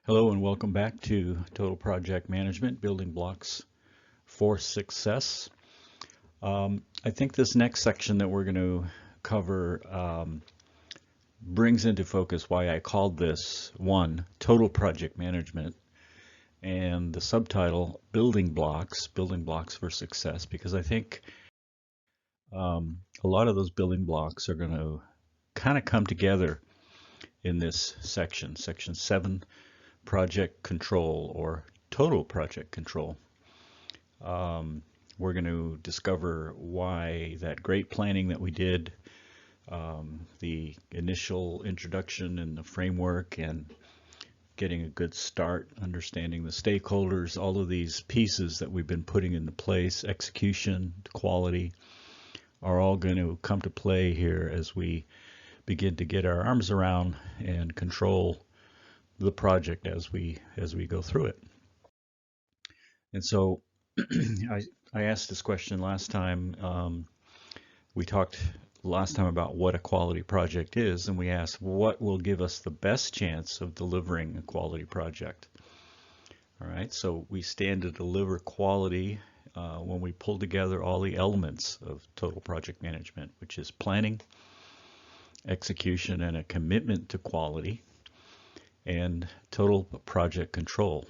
Hello and welcome back to Total Project Management, Building Blocks for Success. I think this next section that we're going to cover brings into focus why I called this one, Total Project Management, and the subtitle, Building Blocks for Success, because I think a lot of those building blocks are going to kind of come together in this section, Section 7, Project Control or Total Project Control. We're going to discover why that great planning that we did, the initial introduction and the framework and getting a good start, understanding the stakeholders, all of these pieces that we've been putting into place, execution, quality, are all going to come to play here as we begin to get our arms around and control the project as we go through it. And so I asked this question last time. We talked last time about what a quality project is, and we asked what will give us the best chance of delivering a quality project. All right, so we stand to deliver quality when we pull together all the elements of total project management, which is planning, execution, and a commitment to quality, and total project control.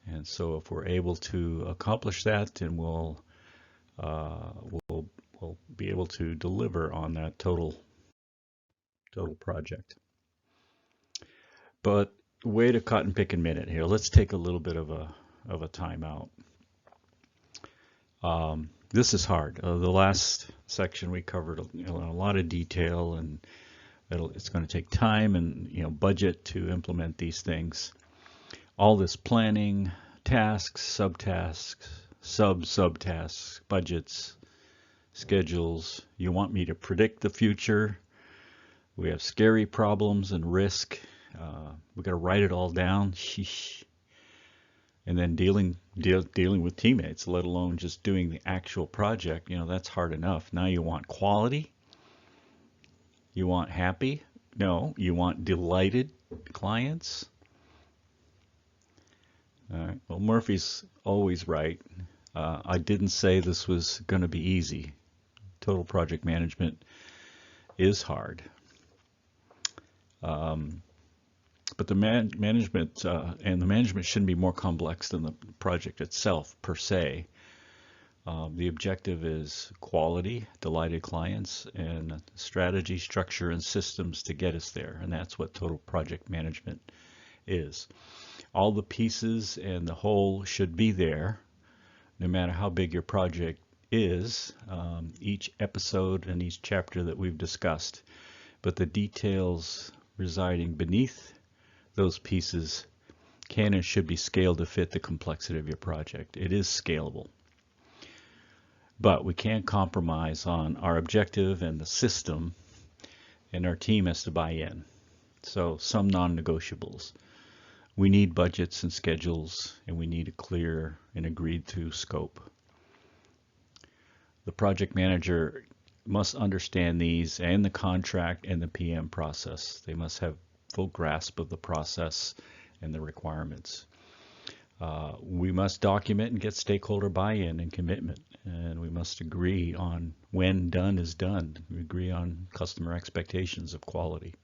And so if we're able to accomplish that, then we'll be able to deliver on that total project. But wait a cotton picking minute here. Let's take a little bit of a timeout. This is hard. The last section we covered a lot of detail, and it's going to take time and budget to implement these things. All this planning, tasks, subtasks, subtasks, budgets, schedules. You want me to predict the future. We have scary problems and risk. We got to write it all down. Sheesh. And then dealing with teammates, let alone just doing the actual project. That's hard enough. Now you want quality. You want happy? No, you want delighted clients. All right. Well, Murphy's always right. I didn't say this was going to be easy. Total project management is hard. But the management shouldn't be more complex than the project itself per se. The objective is quality, delighted clients, and strategy, structure, and systems to get us there. And that's what total project management is. All the pieces and the whole should be there, no matter how big your project is, each episode and each chapter that we've discussed. But the details residing beneath those pieces can and should be scaled to fit the complexity of your project. It is scalable. But we can't compromise on our objective and the system, and our team has to buy in. So some non-negotiables. We need budgets and schedules, and we need a clear and agreed to scope. The project manager must understand these and the contract and the PM process. They must have full grasp of the process and the requirements. We must document and get stakeholder buy-in and commitment, and we must agree on when done is done. We agree on customer expectations of quality.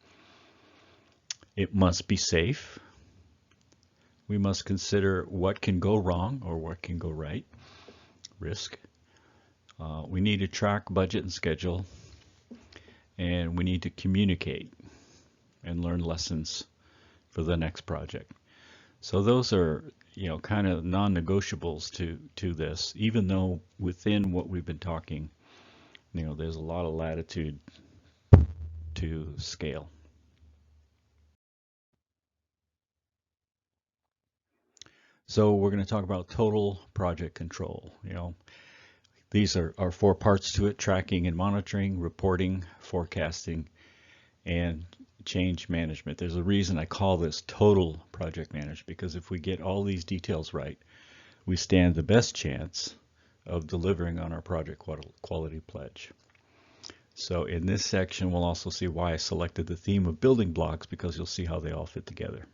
It must be safe. We must consider what can go wrong or what can go right, risk. We need to track budget and schedule, and we need to communicate and learn lessons for the next project. So those are, kind of non-negotiables to this, even though within what we've been talking, there's a lot of latitude to scale. So we're going to talk about total project control. These are 4 parts to it: tracking and monitoring, reporting, forecasting, and change management. There's a reason I call this total project management, because if we get all these details right, we stand the best chance of delivering on our project quality pledge. So in this section, we'll also see why I selected the theme of building blocks, because you'll see how they all fit together.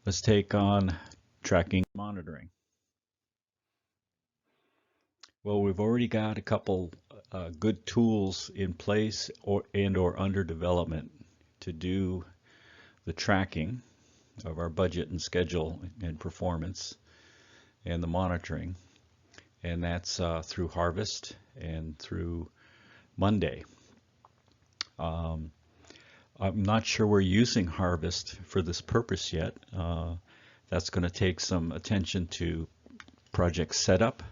Let's take on tracking and monitoring. Well, we've already got a couple good tools in place or under development to do the tracking of our budget and schedule and performance and the monitoring. And that's through Harvest and through Monday. I'm not sure we're using Harvest for this purpose yet. That's going to take some attention to project setup,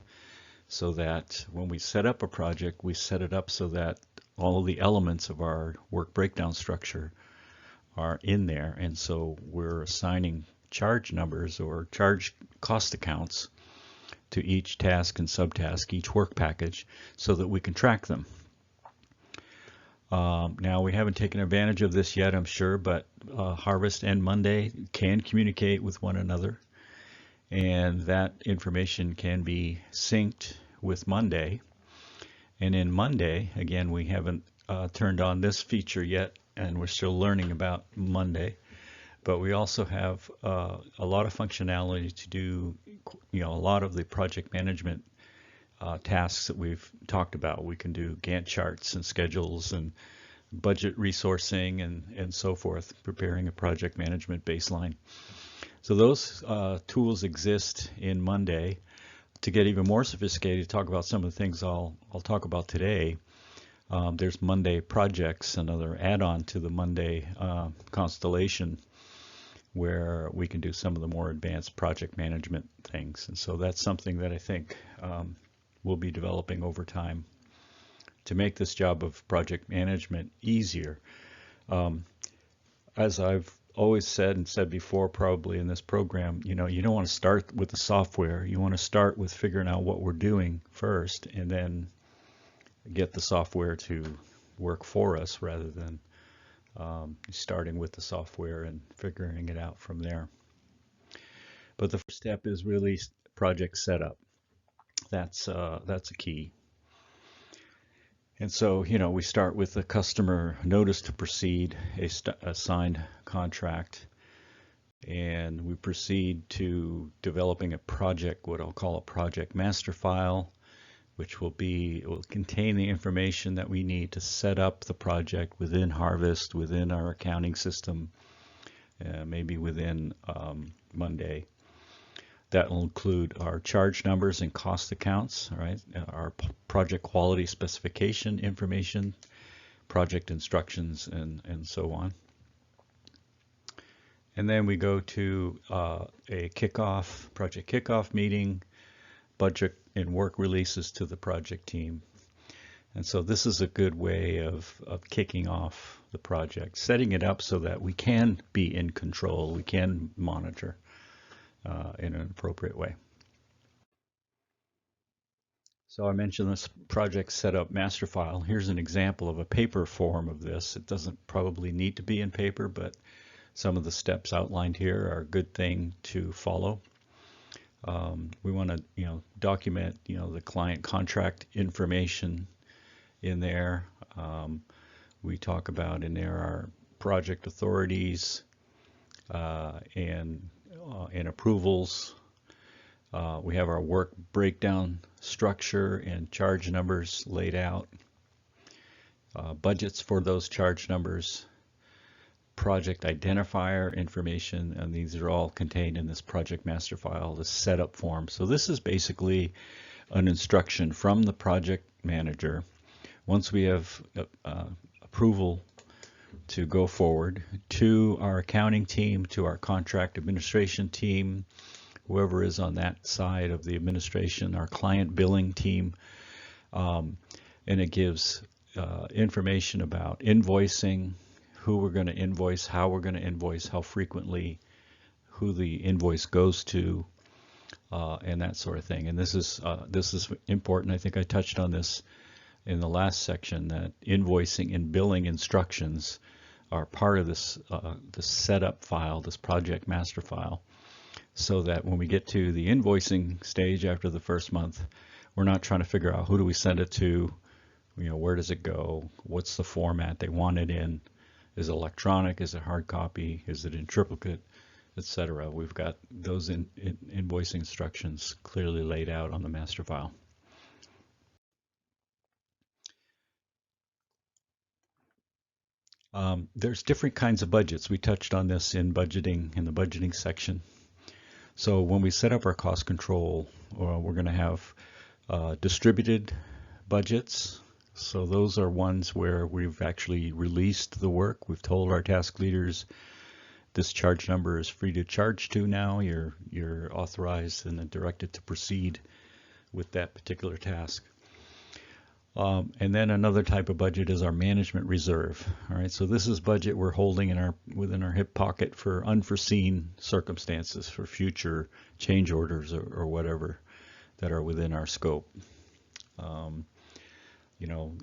so that when we set up a project, we set it up so that all of the elements of our work breakdown structure are in there. And so we're assigning charge numbers or charge cost accounts to each task and subtask, each work package, so that we can track them. Now, we haven't taken advantage of this yet, I'm sure, but Harvest and Monday can communicate with one another, and that information can be synced with Monday. And in Monday, again, we haven't turned on this feature yet, and we're still learning about Monday, but we also have a lot of functionality to do, a lot of the project management tasks that we've talked about. We can do Gantt charts and schedules and budget resourcing and so forth, preparing a project management baseline. So those tools exist in Monday. To get even more sophisticated, talk about some of the things I'll talk about today. There's Monday Projects, another add-on to the Monday constellation, where we can do some of the more advanced project management things. And so that's something that I think we'll be developing over time to make this job of project management easier. As I've always said and said before, probably in this program, you don't want to start with the software. You want to start with figuring out what we're doing first, and then get the software to work for us, rather than starting with the software and figuring it out from there. But the first step is really project setup. That's a key. And so, we start with the customer notice to proceed, a signed contract, and we proceed to developing a project, what I'll call a project master file, which will contain the information that we need to set up the project within Harvest, within our accounting system, maybe within Monday. That will include our charge numbers and cost accounts, right? Our project quality specification information, project instructions, and so on. And then we go to a project kickoff meeting, budget and work releases to the project team. And so this is a good way of kicking off the project, setting it up so that we can be in control, we can monitor in an appropriate way. So I mentioned this project setup master file. Here's an example of a paper form of this. It doesn't probably need to be in paper, but some of the steps outlined here are a good thing to follow. We want to, document, the client contract information in there. We talk about in there our project authorities and approvals. We have our work breakdown structure and charge numbers laid out. Budgets for those charge numbers. Project identifier information, and these are all contained in this project master file, the setup form. So this is basically an instruction from the project manager. Once we have approval to go forward, to our accounting team, to our contract administration team, whoever is on that side of the administration, our client billing team, and it gives information about invoicing, who we're going to invoice, how we're going to invoice, how frequently, who the invoice goes to, and that sort of thing. And this is important. I think I touched on this in the last section, that invoicing and billing instructions are part of this setup file, this project master file, so that when we get to the invoicing stage after the first month, we're not trying to figure out who do we send it to, where does it go, what's the format they want it in. Is it electronic? Is it hard copy? Is it in triplicate? etc. We've got those invoicing instructions clearly laid out on the master file. There's different kinds of budgets. We touched on this in budgeting, in the budgeting section. So when we set up our cost control, we're going to have distributed budgets. So those are ones where we've actually released the work. We've told our task leaders this charge number is free to charge to now. You're authorized and then directed to proceed with that particular task. And then another type of budget is our management reserve. All right, so this is budget we're holding within our hip pocket for unforeseen circumstances, for future change orders or whatever that are within our scope.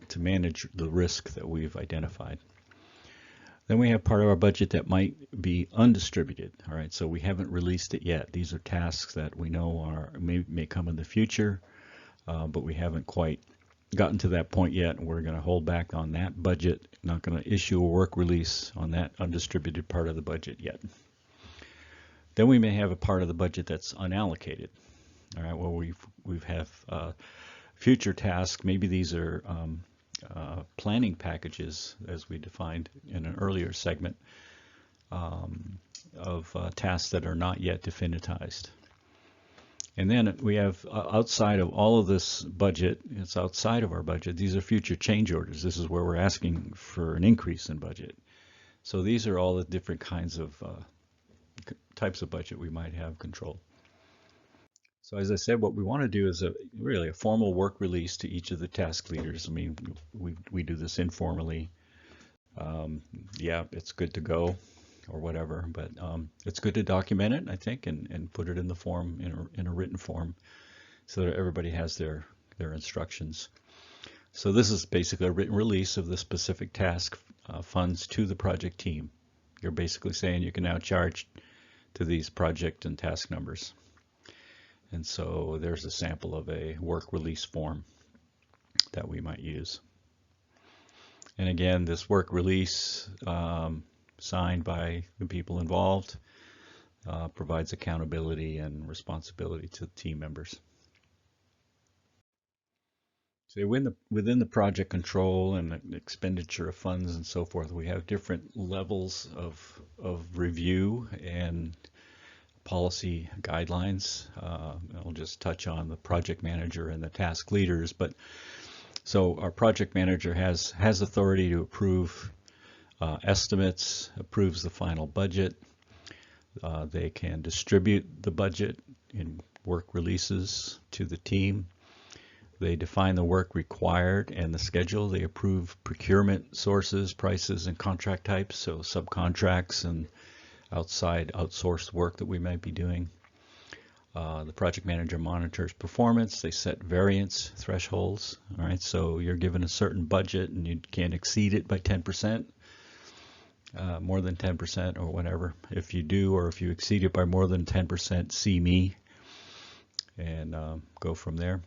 To manage the risk that we've identified. Then we have part of our budget that might be undistributed. All right, so we haven't released it yet. These are tasks that we know may come in the future, but we haven't quite gotten to that point yet, and we're going to hold back on that budget. Not going to issue a work release on that undistributed part of the budget yet. Then we may have a part of the budget that's unallocated. All right, well, we've future tasks. Maybe these are planning packages, as we defined in an earlier segment, of tasks that are not yet definitized. And then we have outside of all of this budget, it's outside of our budget, these are future change orders. This is where we're asking for an increase in budget. So these are all the different kinds of types of budget we might have control. So as I said, what we want to do is really a formal work release to each of the task leaders. I mean, we do this informally. Yeah, it's good to go or whatever, but it's good to document it, I think, and put it in the form, in a written form, so that everybody has their instructions. So this is basically a written release of the specific task funds to the project team. You're basically saying you can now charge to these project and task numbers. And so there's a sample of a work release form that we might use. And again, this work release signed by the people involved provides accountability and responsibility to the team members. So within the project control and the expenditure of funds and so forth, we have different levels of review and policy guidelines. I'll just touch on the project manager and the task leaders. But so our project manager has authority to approve estimates, approves the final budget. They can distribute the budget in work releases to the team. They define the work required and the schedule. They approve procurement sources, prices, and contract types, so subcontracts and outsourced work that we might be doing. The project manager monitors performance. They set variance thresholds. All right, so you're given a certain budget and you can't exceed it by 10%, more than 10% or whatever. If you do, or if you exceed it by more than 10%, see me, and go from there.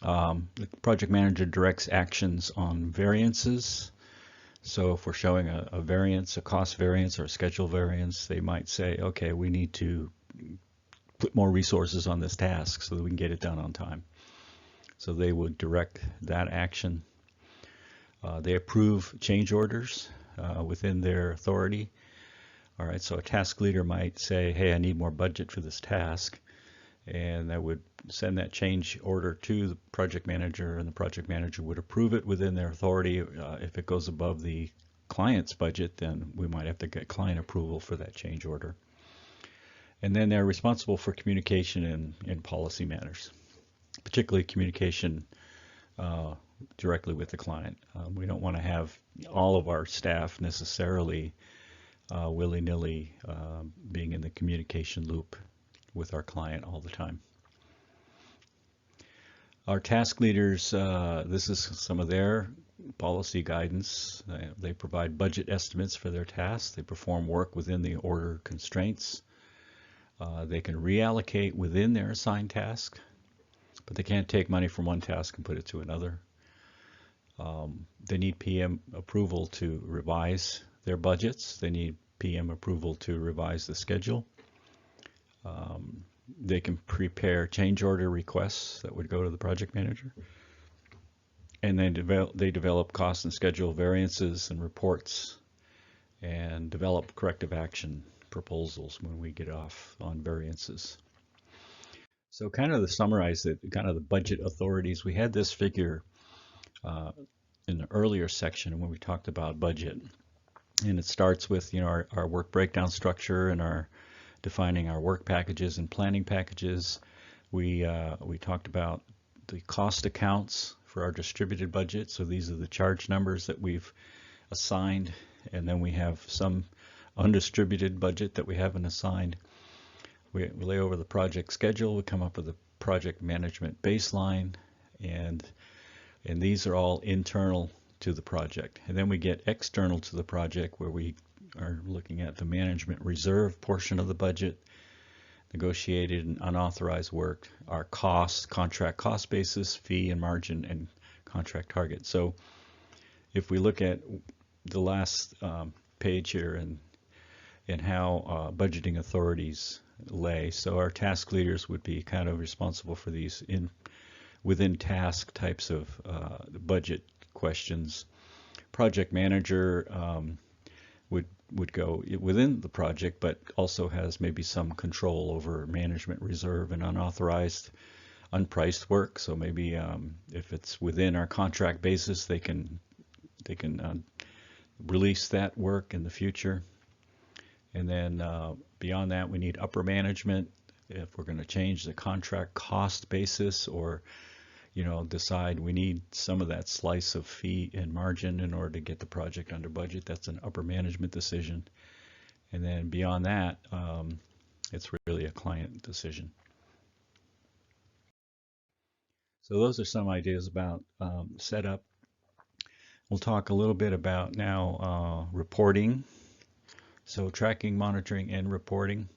The project manager directs actions on variances. So if we're showing a variance, a cost variance or a schedule variance, they might say, okay, we need to put more resources on this task so that we can get it done on time. So they would direct that action. They approve change orders within their authority. All right, so a task leader might say, hey, I need more budget for this task. And that would send that change order to the project manager, and the project manager would approve it within their authority. If it goes above the client's budget, then we might have to get client approval for that change order. And then they're responsible for communication in policy matters, particularly communication directly with the client. We don't want to have all of our staff necessarily willy-nilly being in the communication loop with our client all the time. Our task leaders, this is some of their policy guidance. They provide budget estimates for their tasks. They perform work within the order constraints. They can reallocate within their assigned task, but they can't take money from one task and put it to another. They need PM approval to revise their budgets. They need PM approval to revise the schedule. They can prepare change order requests that would go to the project manager. And then they develop cost and schedule variances and reports and develop corrective action proposals when we get off on variances. So kind of to summarize it, kind of the budget authorities, we had this figure in the earlier section when we talked about budget. And it starts with, you know, our work breakdown structure and our defining our work packages and planning packages. We talked about the cost accounts for our distributed budget. So these are the charge numbers that we've assigned, and then we have some undistributed budget that we haven't assigned. We lay over the project schedule. We come up with a project management baseline, and these are all internal to the project. And then we get external to the project, where we are looking at the management reserve portion of the budget, negotiated and unauthorized work, our costs, contract cost basis, fee and margin, and contract target. So if we look at the last page here and how budgeting authorities lay, so our task leaders would be kind of responsible for these within task types of budget questions. Project manager would go within the project, but also has maybe some control over management reserve and unauthorized, unpriced work. So maybe if it's within our contract basis, they can release that work in the future. And then beyond that, we need upper management if we're going to change the contract cost basis, or decide we need some of that slice of fee and margin in order to get the project under budget. That's an upper management decision. And then beyond that, it's really a client decision. So those are some ideas about setup. We'll talk a little bit about now reporting. So tracking, monitoring, and reporting.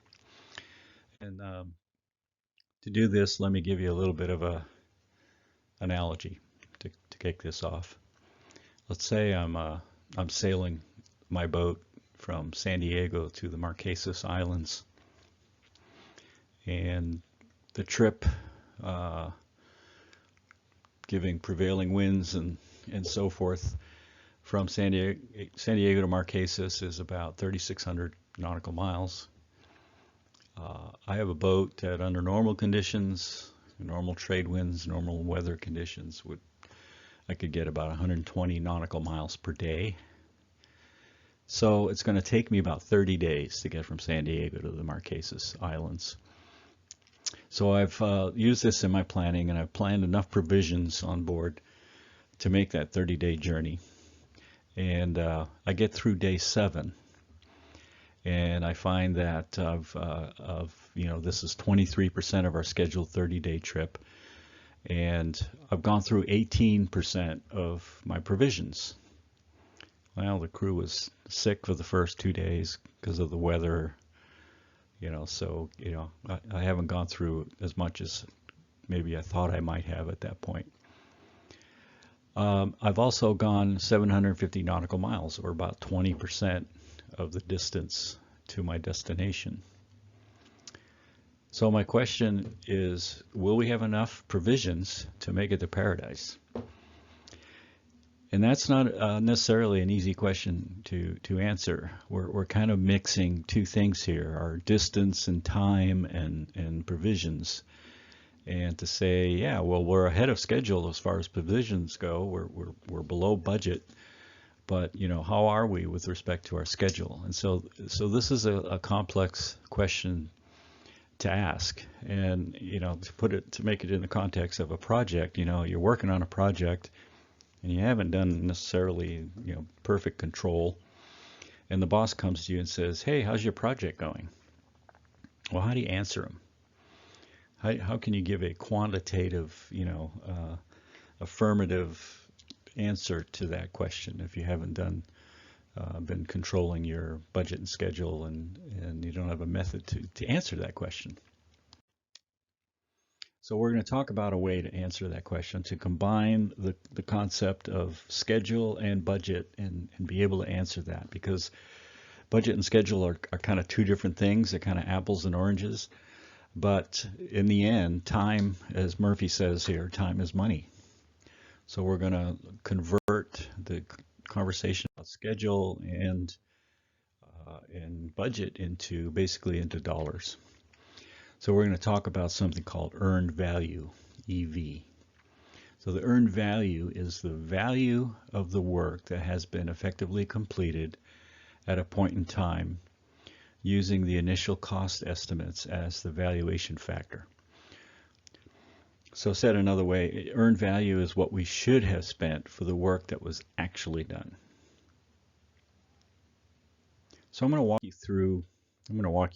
And to do this, let me give you a little bit of a analogy to kick this off. Let's say I'm sailing my boat from San Diego to the Marquesas Islands, and the trip, giving prevailing winds and so forth, from San Diego to Marquesas is about 3,600 nautical miles. I have a boat that under normal conditions, normal trade winds, normal weather conditions, I could get about 120 nautical miles per day. So it's going to take me about 30 days to get from San Diego to the Marquesas Islands. So I've used this in my planning, and I've planned enough provisions on board to make that 30-day journey. And I get through day 7, and I find that this is 23% of our scheduled 30-day trip, and I've gone through 18% of my provisions. Well, the crew was sick for the first 2 days because of the weather, so I haven't gone through as much as maybe I thought I might have at that point. I've also gone 750 nautical miles, or about 20% of the distance to my destination. So my question is, will we have enough provisions to make it to paradise? And that's not necessarily an easy question to answer. We're kind of mixing two things here, our distance and time and provisions. And to say, yeah, well, we're ahead of schedule as far as provisions go. We're below budget, but how are we with respect to our schedule? And so this is a complex question to ask. And to make it in the context of a project, you're working on a project, and you haven't done necessarily perfect control, and the boss comes to you and says, "Hey, how's your project going?" Well, how do you answer him? How can you give a quantitative, affirmative answer to that question if you haven't been controlling your budget and schedule, and you don't have a method to answer that question? So we're going to talk about a way to answer that question, to combine the concept of schedule and budget and be able to answer that, because Budget and schedule are kind of two different things. They're kind of apples and oranges. But in the end, time, as Murphy says here, time is money. So we're going to convert the conversation about schedule and budget into basically into dollars. So we're going to talk about something called earned value, EV. So the earned value is the value of the work that has been effectively completed at a point in time using the initial cost estimates as the valuation factor. So said another way, earned value is what we should have spent for the work that was actually done. So I'm going to walk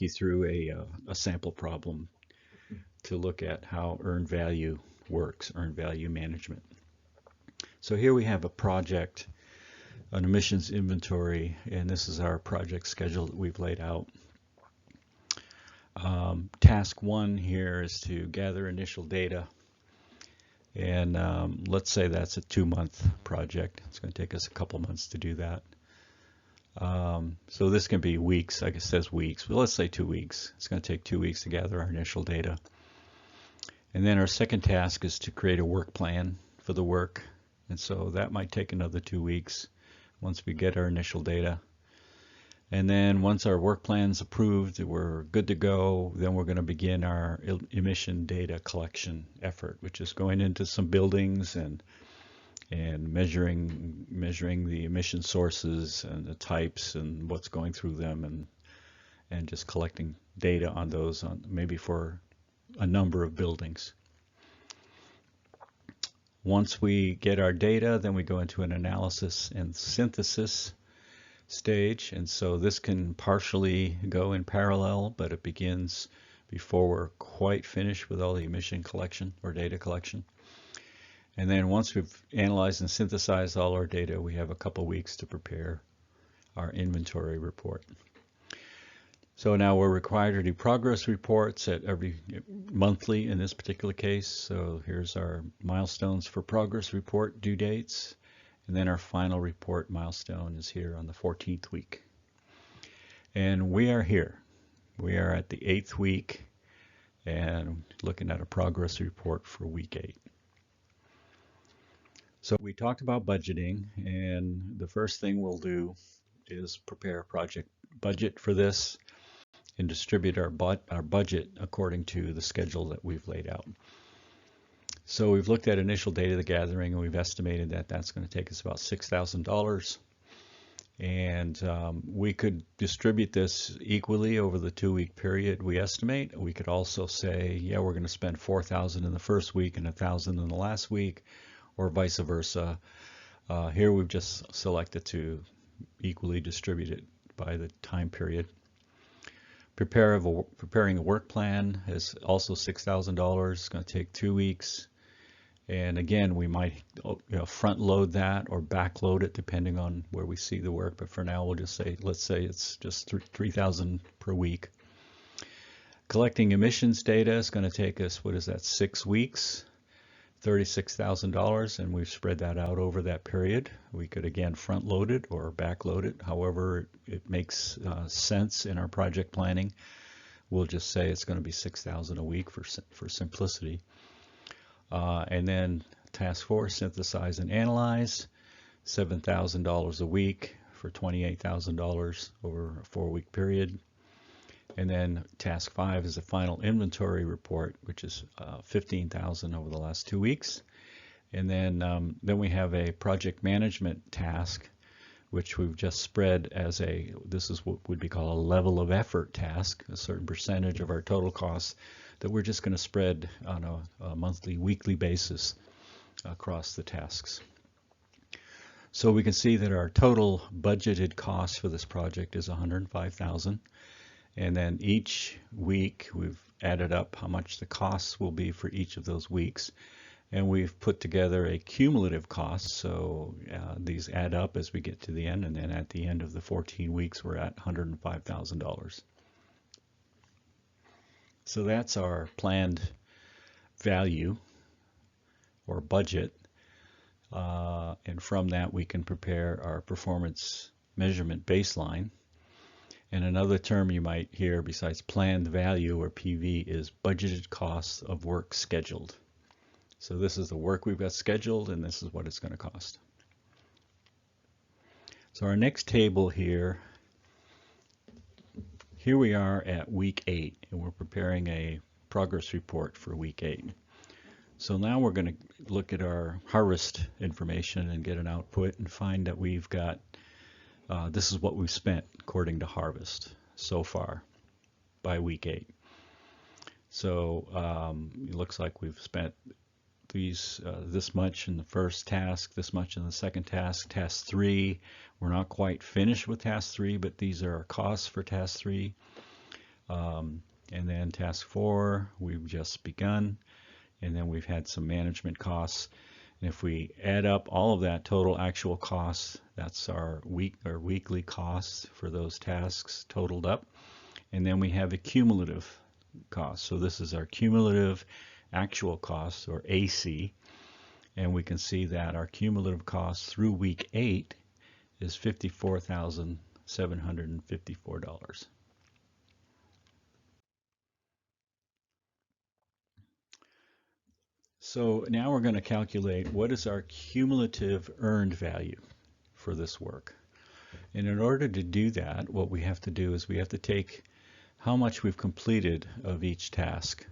you through a sample problem to look at how earned value works, earned value management. So here we have a project, an emissions inventory, and this is our project schedule that we've laid out. Task 1 here is to gather initial data, and let's say that's a 2-month project. It's going to take us a couple months to do that. So this can be weeks, like it says weeks, but let's say 2 weeks. It's going to take 2 weeks to gather our initial data. And then our second task is to create a work plan for the work, and so that might take another 2 weeks once we get our initial data. And then once our work plan's approved, we're good to go, then we're going to begin our emission data collection effort, which is going into some buildings and measuring the emission sources and the types and what's going through them, and just collecting data on those, maybe for a number of buildings. Once we get our data, then we go into an analysis and synthesis stage, and so this can partially go in parallel, but it begins before we're quite finished with all the emission collection or data collection. And then once we've analyzed and synthesized all our data, we have a couple weeks to prepare our inventory report. So now we're required to do progress reports at every monthly in this particular case. So here's our milestones for progress report due dates. And then our final report milestone is here on the 14th week. And we are here. We are at the 8th week and looking at a progress report for week 8. So we talked about budgeting, and the first thing we'll do is prepare a project budget for this and distribute our budget according to the schedule that we've laid out. So we've looked at initial data gathering, and we've estimated that that's going to take us about $6,000. And we could distribute this equally over the 2-week period we estimate. We could also say, yeah, we're going to spend $4,000 in the first week and $1,000 in the last week, or vice versa. Here we've just selected to equally distribute it by the time period. Preparing a work plan is also $6,000. It's going to take 2 weeks. And again, we might front load that or back load it depending on where we see the work. But for now, we'll just say, let's say it's just $3,000 per week. Collecting emissions data is going to take us, 6 weeks, $36,000, and we've spread that out over that period. We could again front load it or back load it, however it makes sense in our project planning. We'll just say it's going to be $6,000 a week for simplicity. And then task 4, synthesize and analyze, $7,000 a week for $28,000 over a 4-week period. And then task 5 is the final inventory report, which is $15,000 over the last 2 weeks. And then we have a project management task, which we've just spread as this is what would be called a level of effort task, a certain percentage of our total costs that we're just going to spread on a monthly, weekly basis across the tasks. So we can see that our total budgeted cost for this project is $105,000. And then each week we've added up how much the costs will be for each of those weeks. And we've put together a cumulative cost, so these add up as we get to the end, and then at the end of the 14 weeks we're at $105,000. So that's our planned value or budget, and from that we can prepare our performance measurement baseline. And another term you might hear besides planned value or PV is budgeted costs of work scheduled. So this is the work we've got scheduled, and this is what it's going to cost. So our next table here we are at week 8, and we're preparing a progress report for week 8. So now we're going to look at our harvest information and get an output and find that we've got, this is what we've spent according to harvest so far by week 8. So it looks like we've spent this much in the first task, this much in the second task. Task 3, we're not quite finished with task 3, but these are our costs for task 3. And then task 4, we've just begun, and then we've had some management costs. And if we add up all of that total actual costs, that's our weekly costs for those tasks totaled up. And then we have a cumulative cost. So this is our cumulative actual costs, or AC, and we can see that our cumulative cost through week 8 is $54,754. So now we're going to calculate what is our cumulative earned value for this work. And in order to do that, what we have to do is we have to take how much we've completed of each task.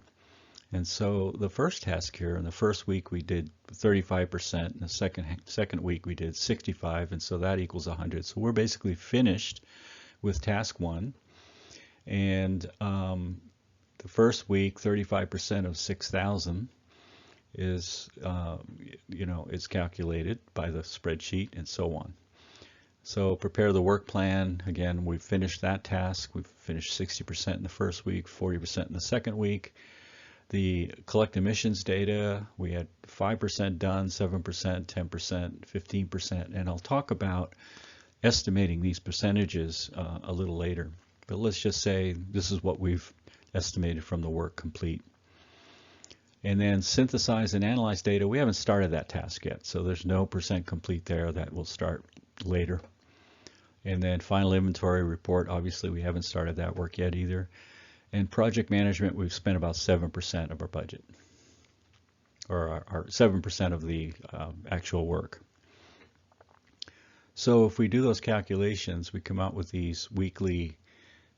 And so the first task here, in the first week we did 35%, in the second week we did 65%, and so that equals 100. So we're basically finished with task 1. And the first week, 35% of 6,000 is, is calculated by the spreadsheet, and so on. So prepare the work plan. Again, we've finished that task. We've finished 60% in the first week, 40% in the second week. The collect emissions data, we had 5% done, 7%, 10%, 15%, and I'll talk about estimating these percentages a little later. But let's just say this is what we've estimated from the work complete. And then synthesize and analyze data, we haven't started that task yet, so there's no percent complete there. That will start later. And then final inventory report, obviously we haven't started that work yet either. And project management, we've spent about 7% of our budget, or our 7% of the actual work. So if we do those calculations, we come out with these weekly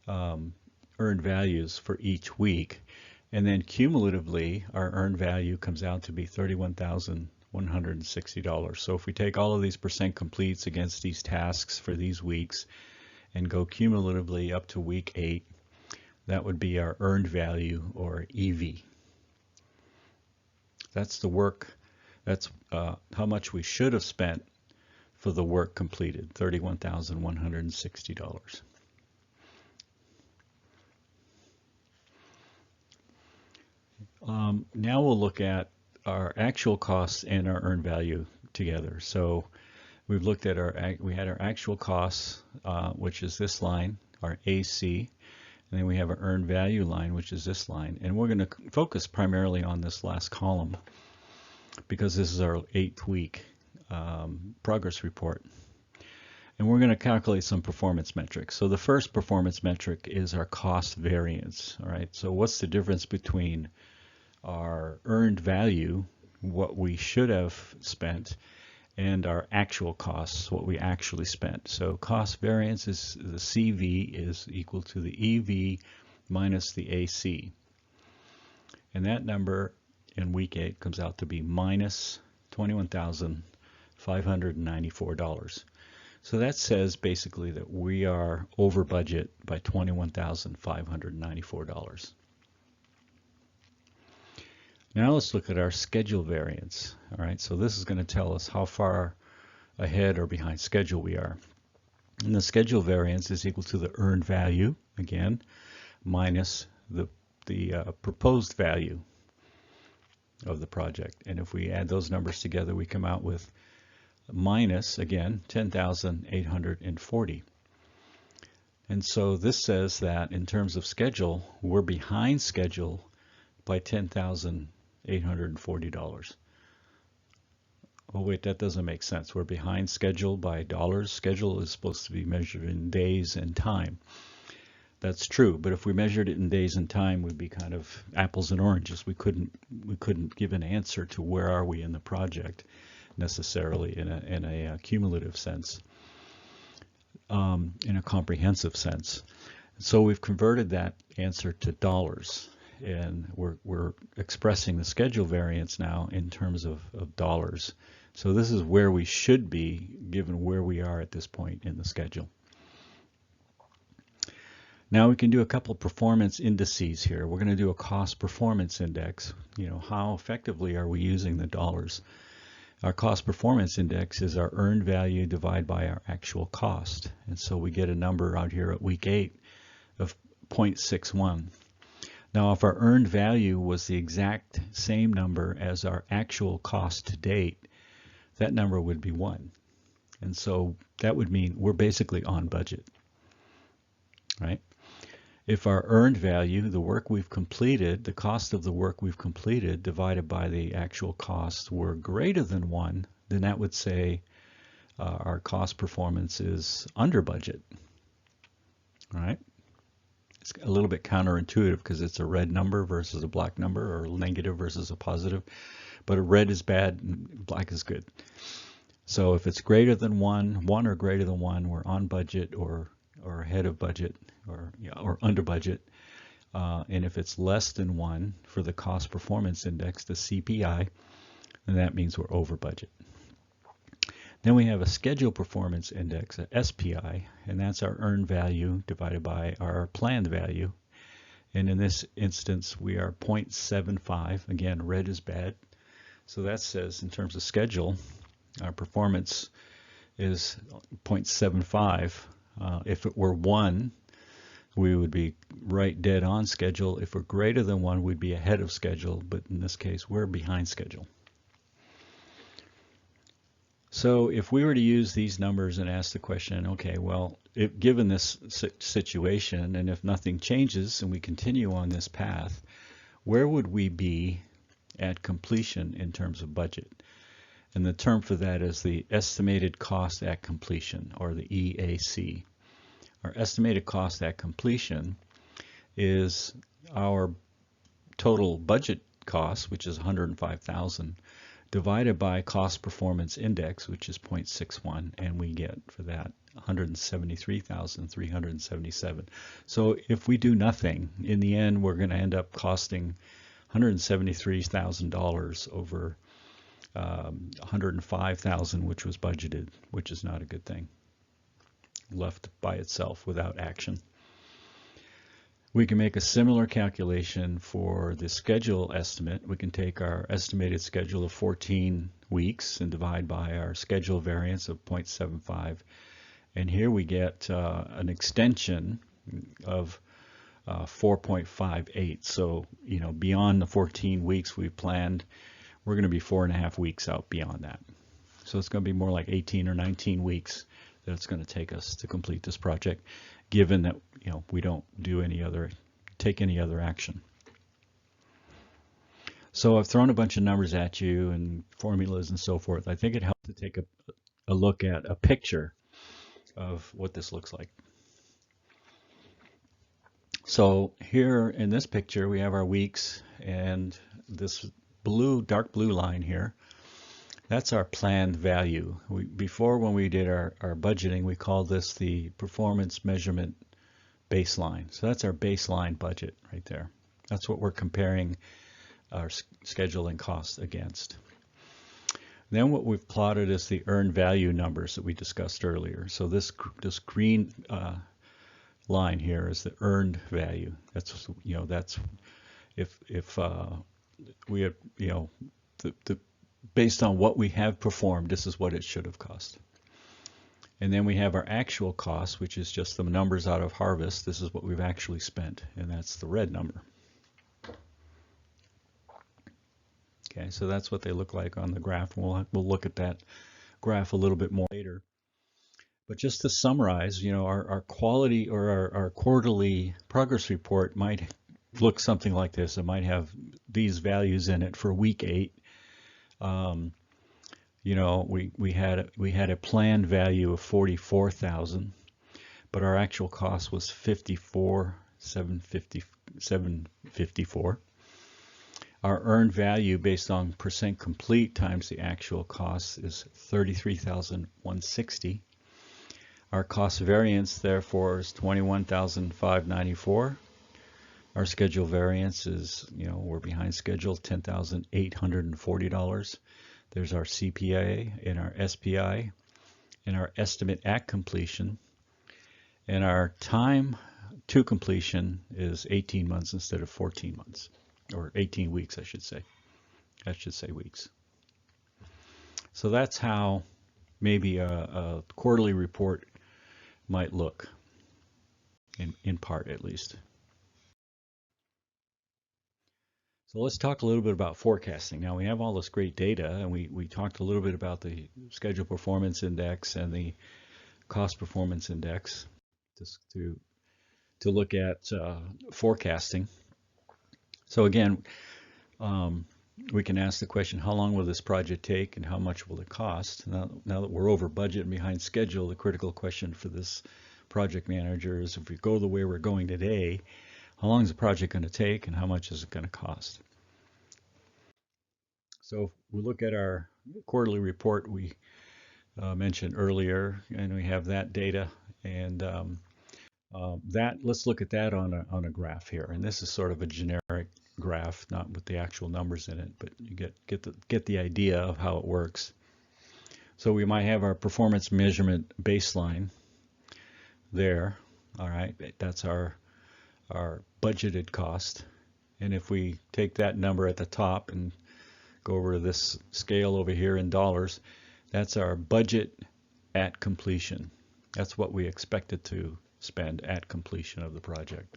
earned values for each week. And then cumulatively, our earned value comes out to be $31,160. So if we take all of these percent completes against these tasks for these weeks and go cumulatively up to week 8, that would be our earned value, or EV. That's the work, that's how much we should have spent for the work completed, $31,160. Now we'll look at our actual costs and our earned value together. So we've looked at we had our actual costs, which is this line, our AC. And then we have our earned value line, which is this line. And we're going to focus primarily on this last column because this is our 8th week progress report. And we're going to calculate some performance metrics. So the first performance metric is our cost variance. All right. So what's the difference between our earned value, what we should have spent, and our actual costs, what we actually spent. So cost variance is the CV is equal to the EV minus the AC. And that number in week 8 comes out to be minus $21,594. So that says basically that we are over budget by $21,594. Now let's look at our schedule variance. All right, so this is going to tell us how far ahead or behind schedule we are. And the schedule variance is equal to the earned value, again, minus the proposed value of the project. And if we add those numbers together, we come out with minus, again, 10,840. And so this says that in terms of schedule, we're behind schedule by $10,840. Oh wait, that doesn't make sense. We're behind schedule by dollars. Schedule is supposed to be measured in days and time. that's true. But if we measured it in days and time, we'd be kind of apples and oranges. We couldn't give an answer to where are we in the project necessarily in a cumulative sense, in a comprehensive sense. So we've converted that answer to dollars, and we're expressing the schedule variance now in terms of dollars. So this is where we should be given where we are at this point in the schedule. Now we can do a couple of performance indices here. We're going to do a cost performance index. You know, how effectively are we using the dollars? Our cost performance index is our earned value divided by our actual cost. And so we get a number out here at week 8 of 0.61. Now if our earned value was the exact same number as our actual cost to date, that number would be 1. And so that would mean we're basically on budget, right? If our earned value, the work we've completed, the cost of the work we've completed divided by the actual cost were greater than 1, then that would say our cost performance is under budget, all right? It's a little bit counterintuitive because it's a red number versus a black number, or negative versus a positive, but a red is bad and black is good. So if it's greater than 1 or greater than 1, we're on budget or ahead of budget, or under budget. And if it's less than 1 for the cost performance index, the CPI, then that means we're over budget. Then we have a schedule performance index, a SPI, and that's our earned value divided by our planned value. And in this instance, we are 0.75. Again, red is bad. So that says in terms of schedule, our performance is 0.75. If it were 1, we would be right dead on schedule. If we're greater than 1, we'd be ahead of schedule, but in this case, we're behind schedule. So if we were to use these numbers and ask the question, okay, well, given this situation, and if nothing changes and we continue on this path, where would we be at completion in terms of budget? And the term for that is the estimated cost at completion, or the EAC. Our estimated cost at completion is our total budget cost, which is $105,000, divided by cost performance index, which is 0.61, and we get for that $173,377. So if we do nothing, in the end, we're going to end up costing $173,000 over $105,000, which was budgeted, which is not a good thing, left by itself without action. We can make a similar calculation for the schedule estimate. We can take our estimated schedule of 14 weeks and divide by our schedule variance of 0.75. And here we get an extension of 4.58. So, you know, beyond the 14 weeks we planned, we're going to be 4.5 weeks out beyond that. So it's going to be more like 18 or 19 weeks that it's going to take us to complete this project, given that, you know, we don't take any other action. So I've thrown a bunch of numbers at you and formulas and so forth. I think it helps to take a look at a picture of what this looks like. So here in this picture we have our weeks, and this dark blue line here, that's our planned value. Before, when we did our budgeting, we called this the performance measurement baseline. So that's our baseline budget right there. That's what we're comparing our schedule and cost against. Then what we've plotted is the earned value numbers that we discussed earlier. So this green line here is the earned value. That's, you know, that's if we have, you know, based on what we have performed, this is what it should have cost. And then we have our actual cost, which is just the numbers out of harvest. This is what we've actually spent, and that's the red number. Okay, so that's what they look like on the graph. We'll look at that graph a little bit more later. But just to summarize, you know, our quality, or our quarterly progress report might look something like this. It might have these values in it for week 8. You know, we had a planned value of 44,000, but our actual cost was 54,754. Our earned value based on percent complete times the actual cost is 33,160. Our cost variance therefore is 21,594. Our schedule variance is, we're behind schedule, $10,840. There's our CPA and our SPI and our estimate at completion. And our time to completion is 18 months instead of 14 months, or 18 weeks, I should say. I should say weeks. So that's how maybe a quarterly report might look, in part at least. So let's talk a little bit about forecasting. Now we have all this great data, and we talked a little bit about the schedule performance index and the cost performance index just to look at forecasting. So again, we can ask the question, how long will this project take and how much will it cost? Now that we're over budget and behind schedule, the critical question for this project manager is, if we go the way we're going today, how long is the project going to take and how much is it going to cost? So if we look at our quarterly report we mentioned earlier, and we have that data, and let's look at that on a graph here. And this is sort of a generic graph, not with the actual numbers in it, but you get the idea of how it works. So we might have our performance measurement baseline there. All right, that's our budgeted cost. And if we take that number at the top and go over to this scale over here in dollars, that's our budget at completion. That's what we expected to spend at completion of the project.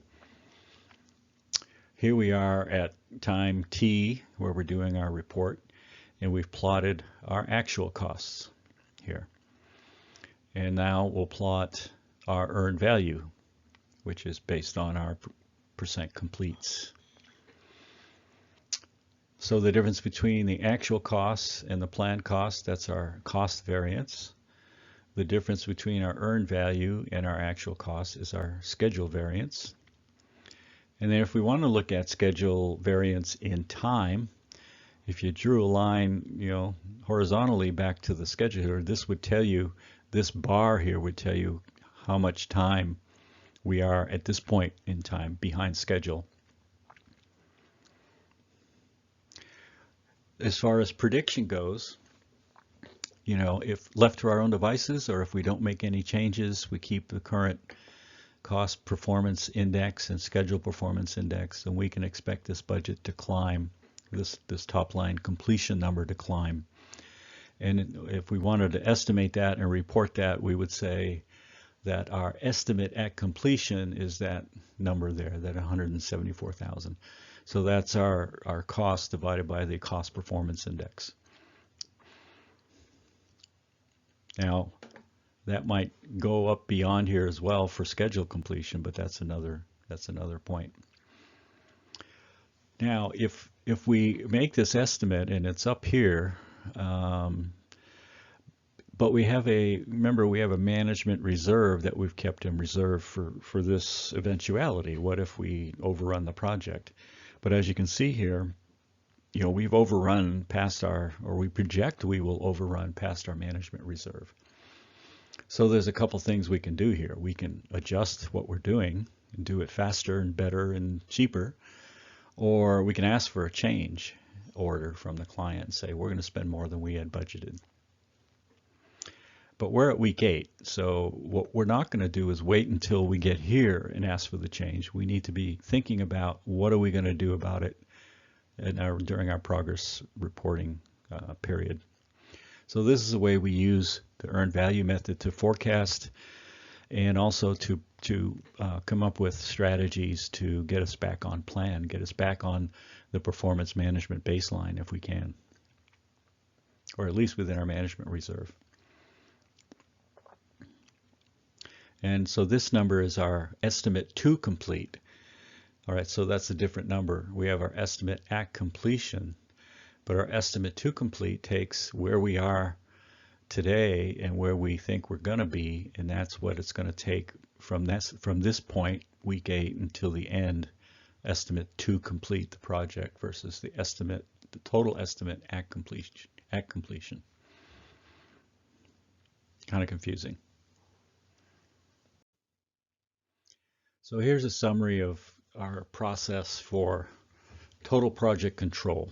Here we are at time T, where we're doing our report, and we've plotted our actual costs here. And now we'll plot our earned value, which is based on our percent completes. So the difference between the actual costs and the planned costs, that's our cost variance. The difference between our earned value and our actual cost is our schedule variance. And then if we want to look at schedule variance in time, if you drew a line, horizontally back to the scheduler, this would tell you, this bar here would tell you how much time we are at this point in time behind schedule. As far as prediction goes, if left to our own devices, or if we don't make any changes, we keep the current cost performance index and schedule performance index, then we can expect this budget to climb, this top line completion number to climb. And if we wanted to estimate that and report that, we would say that our estimate at completion is that number there, that 174,000. So that's our cost divided by the cost performance index. Now, that might go up beyond here as well for schedule completion, but that's another point. Now, if we make this estimate and it's up here, but we have remember we have a management reserve that we've kept in reserve for this eventuality. What if we overrun the project? But as you can see here, we've overrun past we project we will overrun past our management reserve. So there's a couple things we can do here. We can adjust what we're doing and do it faster and better and cheaper, or we can ask for a change order from the client and say, we're going to spend more than we had budgeted. But we're at week 8, so what we're not going to do is wait until we get here and ask for the change. We need to be thinking about what are we going to do about it during our progress reporting period. So this is the way we use the earned value method to forecast, and also to come up with strategies to get us back on plan, get us back on the performance management baseline if we can, or at least within our management reserve. And so this number is our estimate to complete. All right, so that's a different number. We have our estimate at completion, but our estimate to complete takes where we are today and where we think we're going to be, and that's what it's going to take from this point, week 8, until the end estimate to complete the project versus the total estimate at completion. Kind of confusing. So here's a summary of our process for total project control.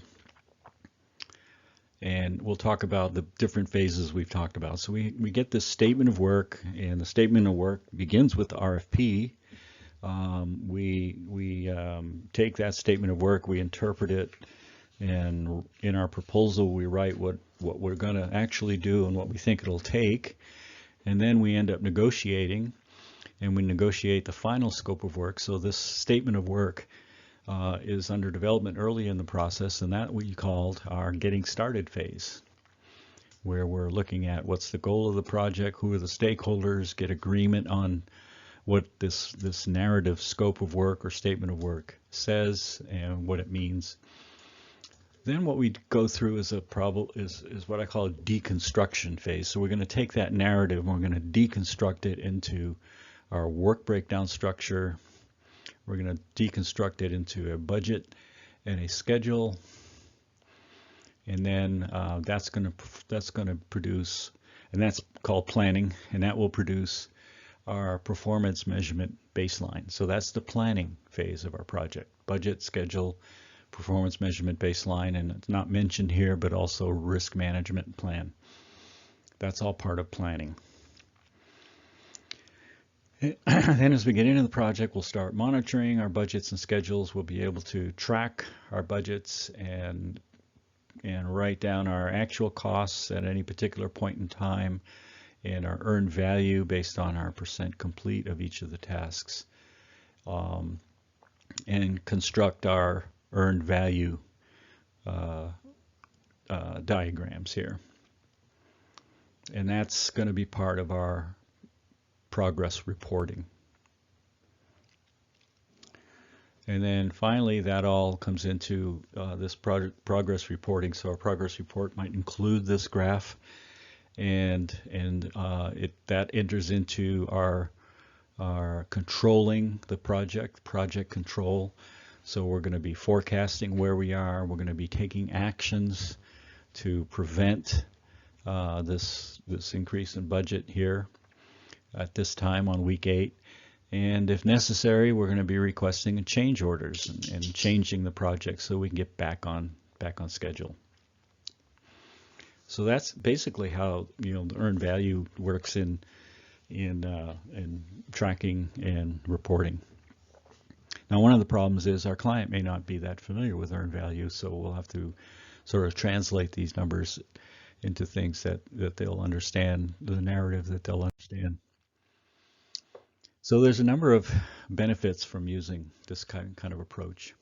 And we'll talk about the different phases we've talked about. So we get this statement of work, and the statement of work begins with the RFP. We take that statement of work, we interpret it, and in our proposal we write what we're going to actually do and what we think it'll take. And then we end up negotiating, and we negotiate the final scope of work. So this statement of work is under development early in the process, and that we called our getting started phase, where we're looking at what's the goal of the project, who are the stakeholders, get agreement on what this narrative scope of work or statement of work says and what it means. Then what we go through is what I call a deconstruction phase. So we're going to take that narrative and we're going to deconstruct it into our work breakdown structure. We're going to deconstruct it into a budget and a schedule, and then that's going to produce, and that's called planning, and that will produce our performance measurement baseline. So that's the planning phase of our project: budget, schedule, performance measurement baseline, and it's not mentioned here, but also risk management plan. That's all part of planning. Then as we get into the project, we'll start monitoring our budgets and schedules. We'll be able to track our budgets and write down our actual costs at any particular point in time, and our earned value based on our % complete of each of the tasks, and construct our earned value diagrams here. And that's going to be part of our progress reporting. And then finally, that all comes into this progress reporting. So our progress report might include this graph, and that enters into our controlling the project control. So we're going to be forecasting where we are. We're going to be taking actions to prevent this increase in budget here at this time on week 8. And if necessary, we're going to be requesting change orders and changing the project so we can get back on schedule. So that's basically how the earned value works in tracking and reporting. Now, one of the problems is our client may not be that familiar with earned value, so we'll have to sort of translate these numbers into things that they'll understand, the narrative that they'll understand. So there's a number of benefits from using this kind of approach.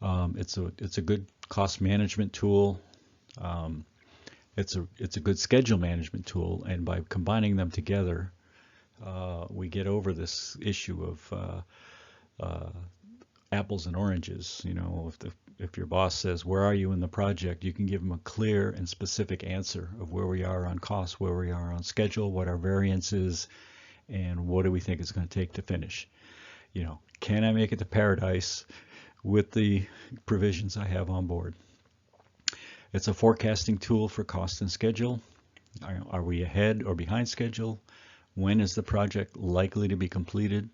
It's a good cost management tool. It's a good schedule management tool, and by combining them together, we get over this issue of apples and oranges. If your boss says, "Where are you in the project?" you can give them a clear and specific answer of where we are on cost, where we are on schedule, what our variance is, and what do we think it's going to take to finish. Can I make it to paradise with the provisions I have on board? It's a forecasting tool for cost and schedule. Are we ahead or behind schedule? When is the project likely to be completed?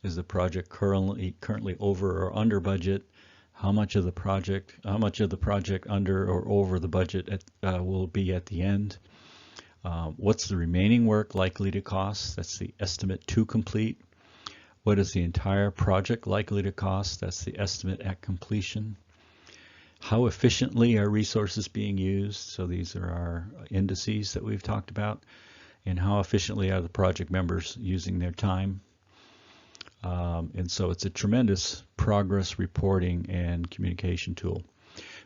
Is the project currently over or under budget? How much of the project under or over the budget will be at the end? What's the remaining work likely to cost? That's the estimate to complete. What is the entire project likely to cost? That's the estimate at completion. How efficiently are resources being used? So these are our indices that we've talked about. And how efficiently are the project members using their time? And so it's a tremendous progress reporting and communication tool.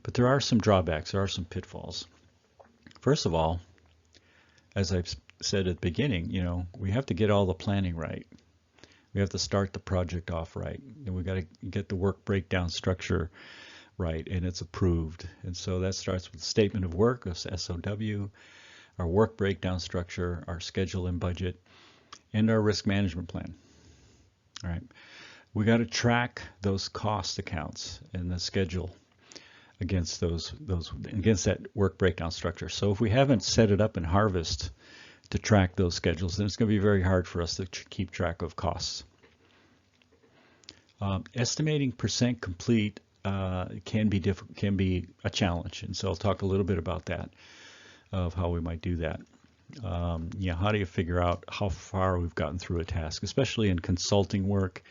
But there are some drawbacks, there are some pitfalls. First of all, as I've said at the beginning, we have to get all the planning right. We have to start the project off right. And we've got to get the work breakdown structure right, and it's approved. And so that starts with the statement of work, SOW. our work breakdown structure, our schedule and budget, and our risk management plan. All right. We got to track those cost accounts in the schedule against against that work breakdown structure. So if we haven't set it up in Harvest to track those schedules, then it's going to be very hard for us to keep track of costs. Estimating percent complete can be a challenge, and so I'll talk a little bit about that, of how we might do that. How do you figure out how far we've gotten through a task, especially in consulting work?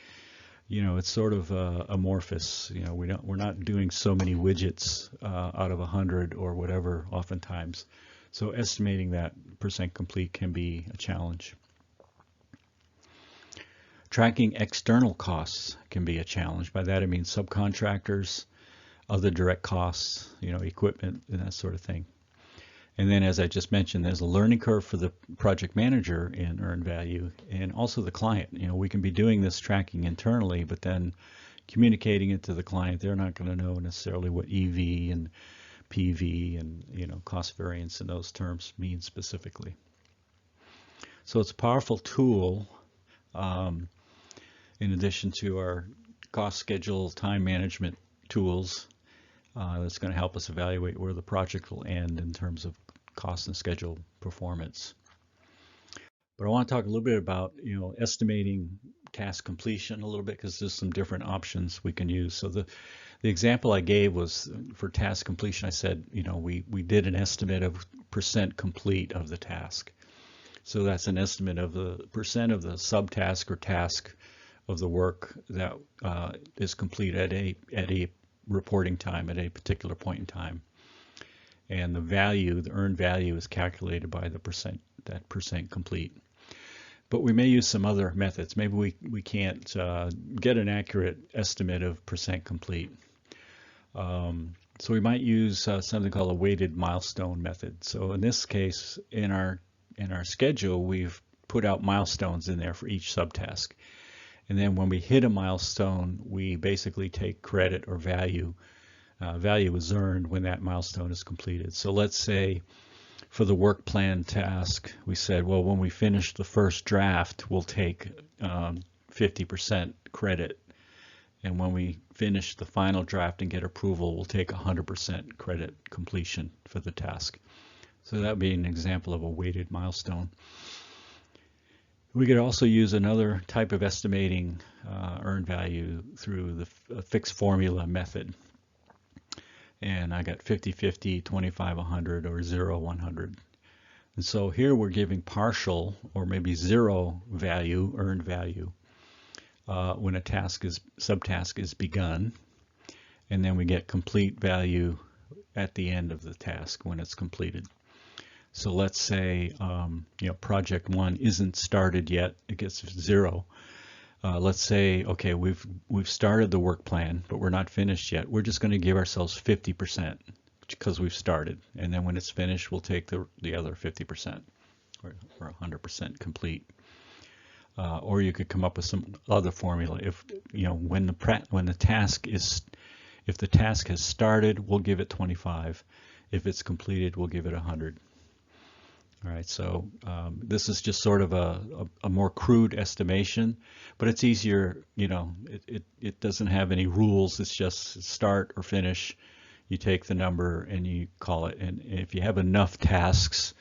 It's sort of amorphous. We're not doing so many widgets out of 100 or whatever oftentimes. So estimating that percent complete can be a challenge. Tracking external costs can be a challenge. By that I mean subcontractors, other direct costs, equipment and that sort of thing. And then, as I just mentioned, there's a learning curve for the project manager in earned value, and also the client. We can be doing this tracking internally, but then communicating it to the client, they're not going to know necessarily what EV and PV and cost variance and those terms mean specifically. So it's a powerful tool in addition to our cost schedule time management tools that's going to help us evaluate where the project will end in terms of cost and schedule performance. But I want to talk a little bit about estimating task completion a little bit, because there's some different options we can use. So the example I gave was for task completion. I said we did an estimate of percent complete of the task. So that's an estimate of the percent of the subtask or task of the work that is complete at a reporting time at a particular point in time. And the earned value is calculated by that percent complete. But we may use some other methods. Maybe we can't get an accurate estimate of percent complete. So we might use something called a weighted milestone method. So in this case, in our schedule, we've put out milestones in there for each subtask. And then when we hit a milestone, we basically take credit or value. Value is earned when that milestone is completed. So let's say for the work plan task, we said, well, when we finish the first draft, we'll take 50% credit. And when we finish the final draft and get approval, we'll take 100% credit completion for the task. So that would be an example of a weighted milestone. We could also use another type of estimating earned value through the fixed formula method. And I got 50-50, 25-100, or 0-100. And so here we're giving partial or maybe zero value, earned value, when a subtask is begun. And then we get complete value at the end of the task when it's completed. So let's say project 1 isn't started yet, it gets 0. Let's say, okay, we've started the work plan, but we're not finished yet. We're just going to give ourselves 50% because we've started, and then when it's finished, we'll take the other 50% or 100% complete. Or you could come up with some other formula. If when the task has started, we'll give it 25. If it's completed, we'll give it 100. All right, so this is just sort of a more crude estimation, but it's easier. It doesn't have any rules. It's just start or finish. You take the number and you call it. And if you have enough tasks,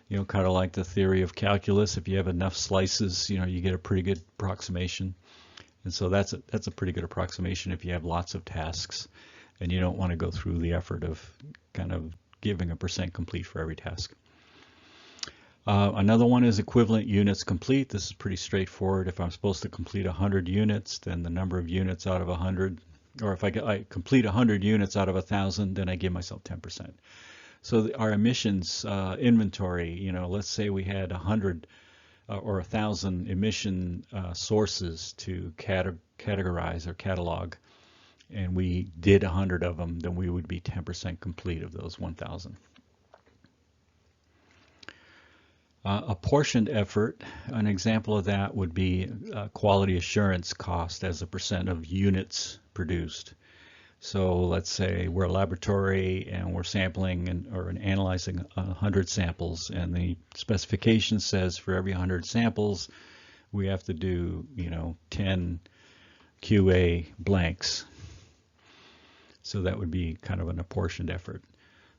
kind of like the theory of calculus, if you have enough slices, you get a pretty good approximation. And so that's a pretty good approximation if you have lots of tasks, and you don't want to go through the effort of kind of giving a percent complete for every task. Another one is equivalent units complete. This is pretty straightforward. If I'm supposed to complete 100 units, then the number of units out of 100, or if I complete 100 units out of 1,000, then I give myself 10%. So our emissions inventory, let's say we had 100 or 1,000 emission sources to categorize or catalog, and we did 100 of them, then we would be 10% complete of those 1,000. Apportioned effort, an example of that would be quality assurance cost as a percent of units produced. So let's say we're a laboratory and we're sampling or analyzing 100 samples, and the specification says for every 100 samples we have to do 10 QA blanks. So that would be kind of an apportioned effort.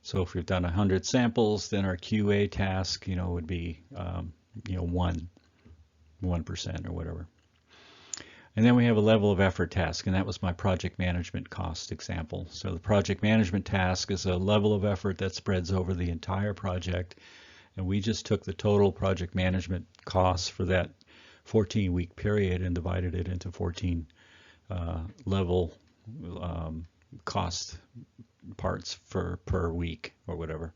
So if we've done 100 samples, then our QA task would be 1% or whatever. And then we have a level of effort task, and that was my project management cost example. So the project management task is a level of effort that spreads over the entire project, and we just took the total project management costs for that 14-week period and divided it into 14 level cost parts per week or whatever.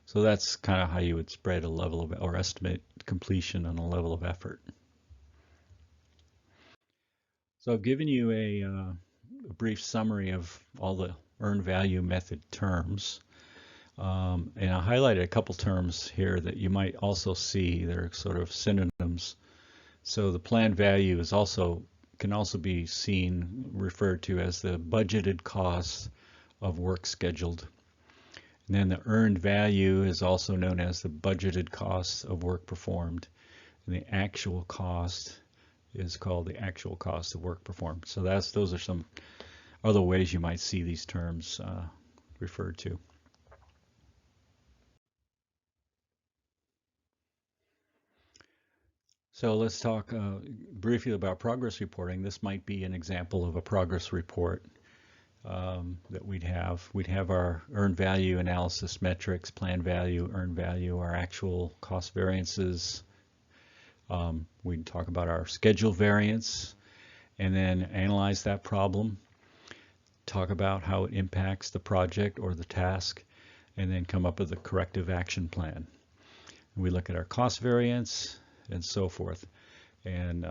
So that's kind of how you would spread a level of, or estimate completion on a level of effort. So I've given you a brief summary of all the earned value method terms. And I highlighted a couple terms here that you might also see. They're sort of synonyms. So the planned value is can also be referred to as the budgeted cost of work scheduled. And then the earned value is also known as the budgeted cost of work performed. And the actual cost is called the actual cost of work performed. So those are some other ways you might see these terms referred to. So let's talk briefly about progress reporting. This might be an example of a progress report that we'd have. We'd have our earned value analysis metrics, planned value, earned value, our actual cost variances. We'd talk about our schedule variance and then analyze that problem, talk about how it impacts the project or the task, and then come up with a corrective action plan. And we look at our cost variance and so forth, and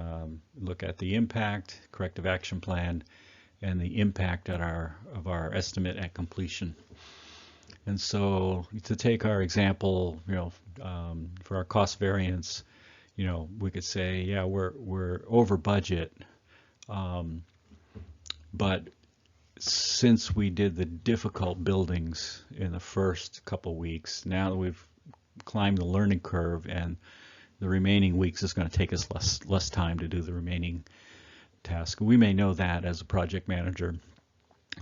look at the impact, corrective action plan, and the impact of our estimate at completion. And so to take our example, for our cost variance, we could say, yeah, we're over budget, but since we did the difficult buildings in the first couple weeks, now that we've climbed the learning curve and the remaining weeks is going to take us less time to do the remaining task. We may know that as a project manager,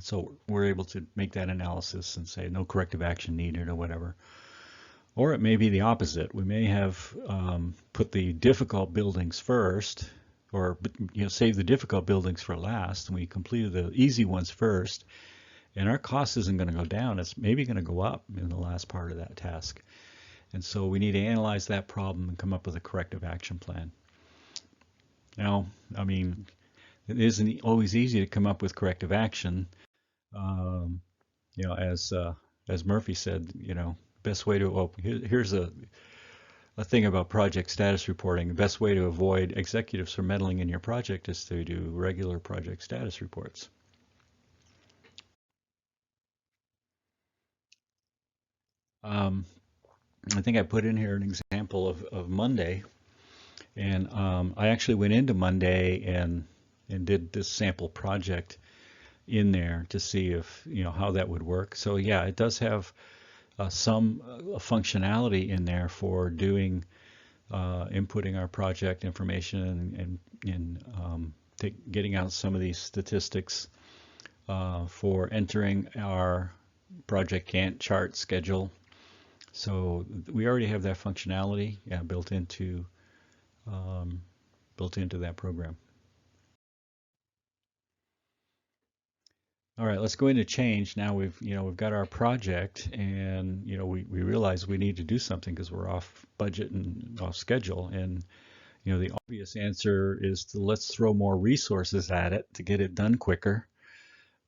so we're able to make that analysis and say no corrective action needed or whatever. Or it may be the opposite. We may have put the difficult buildings first, or save the difficult buildings for last, and we completed the easy ones first, and our cost isn't going to go down. It's maybe going to go up in the last part of that task. And so we need to analyze that problem and come up with a corrective action plan. Now, I mean, it isn't always easy to come up with corrective action. As Murphy said, best way to, here's a thing about project status reporting. The best way to avoid executives from meddling in your project is to do regular project status reports. I think I put in here an example of Monday, and I actually went into Monday and did this sample project in there to see if how that would work. So yeah, it does have some functionality in there for doing inputting our project information and getting out some of these statistics for entering our project Gantt chart schedule. So we already have that functionality built into that program. All right, let's go into change. Now we've got our project, and we realize we need to do something because we're off budget and off schedule. And the obvious answer is to let's throw more resources at it to get it done quicker.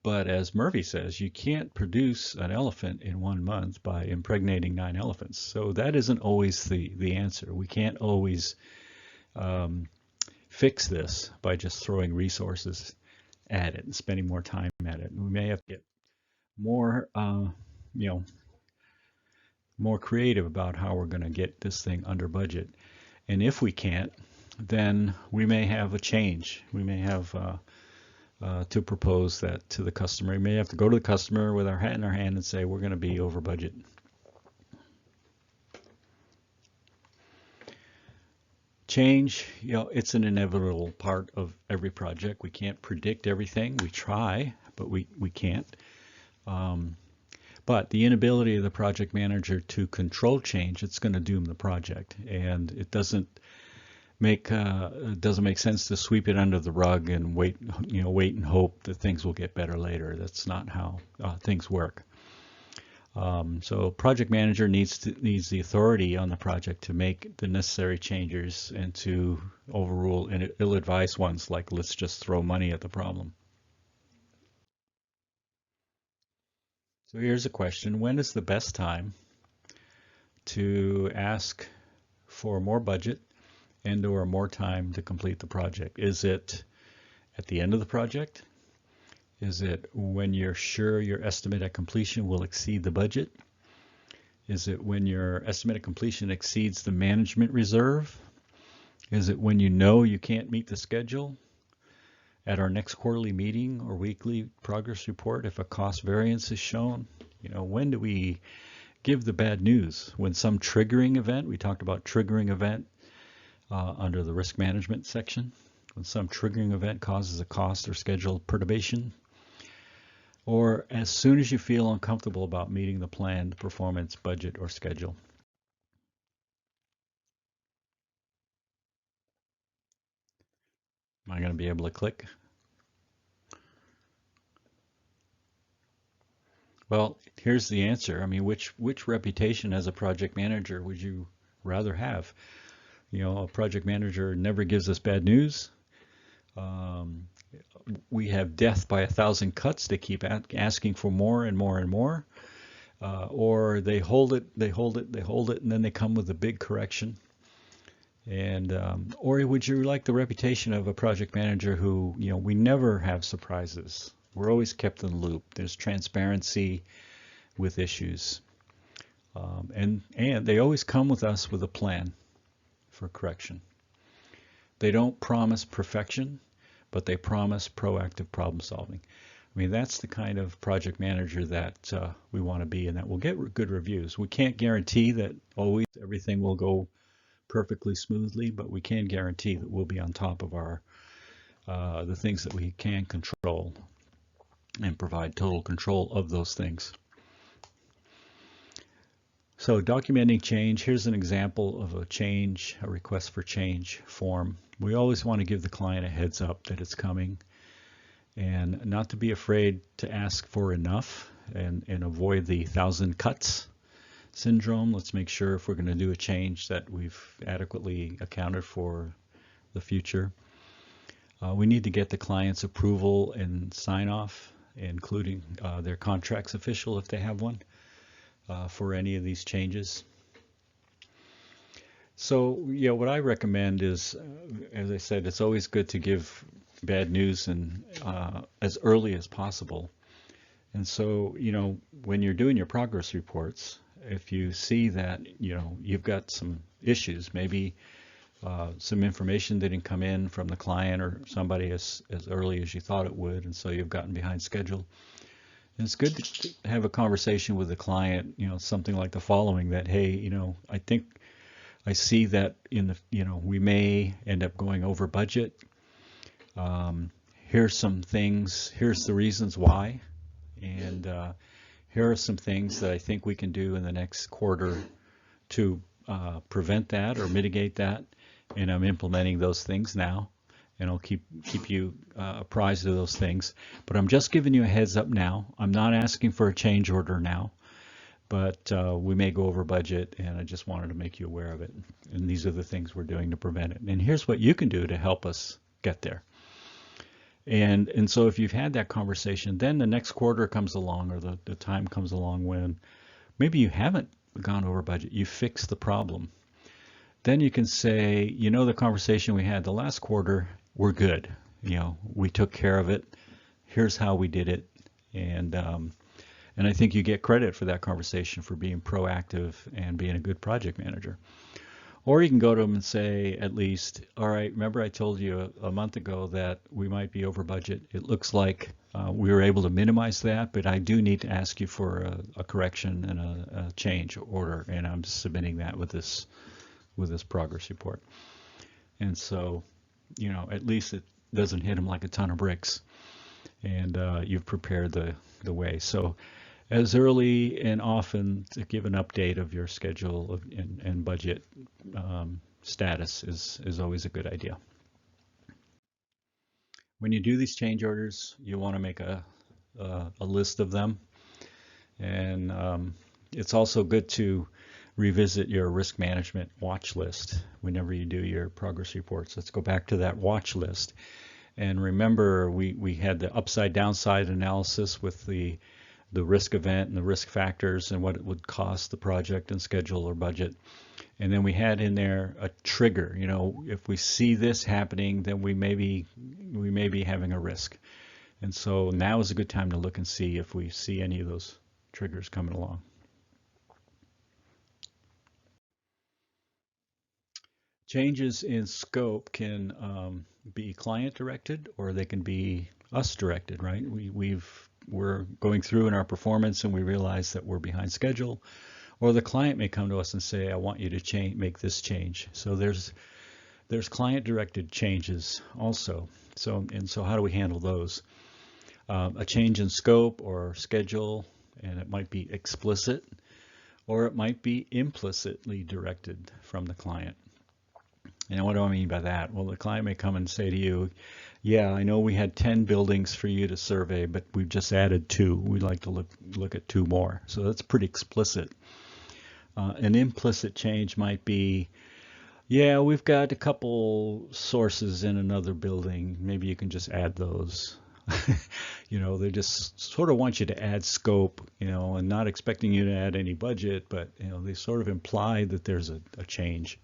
But as Murphy says, you can't produce an elephant in 1 month by impregnating 9 elephants. So that isn't always the answer. We can't always fix this by just throwing resources at it and spending more time at it. We may have to get more, more creative about how we're going to get this thing under budget. And if we can't, then we may have a change. We may have to propose that to the customer. You may have to go to the customer with our hat in our hand and say, we're going to be over budget. Change, it's an inevitable part of every project. We can't predict everything. We try, but we can't. But the inability of the project manager to control change, it's going to doom the project. And it doesn't make sense to sweep it under the rug and wait and hope that things will get better later. That's not how things work. So project manager needs the authority on the project to make the necessary changes and to overrule ill-advised ones like let's just throw money at the problem. So here's a question: when is the best time to ask for more budget and or more time to complete the project? Is it at the end of the project? Is it when you're sure your estimate at completion will exceed the budget? Is it when your estimate at completion exceeds the management reserve? Is it when you know you can't meet the schedule? At our next quarterly meeting or weekly progress report, if a cost variance is shown, when do we give the bad news? When some triggering event, we talked about triggering event under the risk management section, when some triggering event causes a cost or schedule perturbation, or as soon as you feel uncomfortable about meeting the planned performance, budget, or schedule. Am I going to be able to click? Well, here's the answer. I mean, which reputation as a project manager would you rather have? A project manager never gives us bad news. We have death by 1,000 cuts. They keep asking for more and more and more. Or they hold it, and then they come with a big correction. And or would you like the reputation of a project manager who, we never have surprises. We're always kept in the loop. There's transparency with issues. And they always come with us with a plan for correction. They don't promise perfection, but they promise proactive problem solving. I mean, that's the kind of project manager that we want to be, and that will get good reviews. We can't guarantee that always everything will go perfectly smoothly, but we can guarantee that we'll be on top of the things that we can control and provide total control of those things. So documenting change, here's an example of a request for change form. We always want to give the client a heads up that it's coming, and not to be afraid to ask for enough and avoid the 1,000 cuts syndrome. Let's make sure if we're going to do a change that we've adequately accounted for the future. We need to get the client's approval and sign off, including their contracts official if they have one, for any of these changes. So what I recommend is, as I said, it's always good to give bad news and as early as possible. And so when you're doing your progress reports, if you see that you've got some issues, maybe some information didn't come in from the client or somebody as early as you thought it would, and so you've gotten behind schedule. And it's good to have a conversation with the client, something like the following: that, hey, I think I see that we may end up going over budget. Here's some things, here's the reasons why, and here are some things that I think we can do in the next quarter to prevent that or mitigate that, and I'm implementing those things now, and I'll keep you apprised of those things. But I'm just giving you a heads up now. I'm not asking for a change order now, but we may go over budget, and I just wanted to make you aware of it. And these are the things we're doing to prevent it. And here's what you can do to help us get there. And so if you've had that conversation, then the next quarter comes along, or the time comes along when maybe you haven't gone over budget, you fix the problem. Then you can say, the conversation we had the last quarter, we're good. We took care of it. Here's how we did it. And I think you get credit for that conversation for being proactive and being a good project manager. Or you can go to them and say, at least, all right, remember I told you a month ago that we might be over budget. It looks like we were able to minimize that, but I do need to ask you for a correction and a change order, and I'm submitting that with this progress report. And so, at least it doesn't hit them like a ton of bricks, and you've prepared the way. So as early and often to give an update of your schedule and budget status is always a good idea. When you do these change orders, you want to make a list of them, and it's also good to revisit your risk management watch list whenever you do your progress reports. Let's go back to that watch list. And remember, we had the upside downside analysis with the risk event and the risk factors and what it would cost the project and schedule or budget. And then we had in there a trigger. If we see this happening, then we may be having a risk. And so now is a good time to look and see if we see any of those triggers coming along. Changes in scope can be client directed, or they can be us directed, right? We're going through in our performance and we realize that we're behind schedule, or the client may come to us and say, I want you to make this change. So there's client directed changes also. So how do we handle those? A change in scope or schedule, and it might be explicit or it might be implicitly directed from the client. And what do I mean by that? Well, the client may come and say to you, yeah, I know we had 10 buildings for you to survey, but we've just added 2. We'd like to look at 2 more. So that's pretty explicit. An implicit change might be, yeah, we've got a couple sources in another building. Maybe you can just add those. They just sort of want you to add scope, and not expecting you to add any budget, but, they sort of imply that there's a change.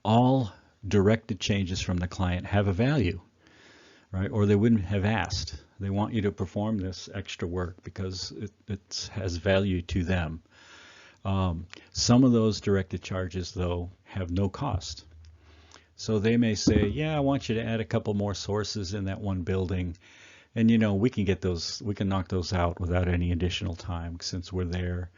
All directed changes from the client have a value, right? Or they wouldn't have asked. They want you to perform this extra work because it has value to them. Some of those directed charges, though, have no cost. So they may say, yeah, I want you to add a couple more sources in that one building. And, we can knock those out without any additional time since we're there.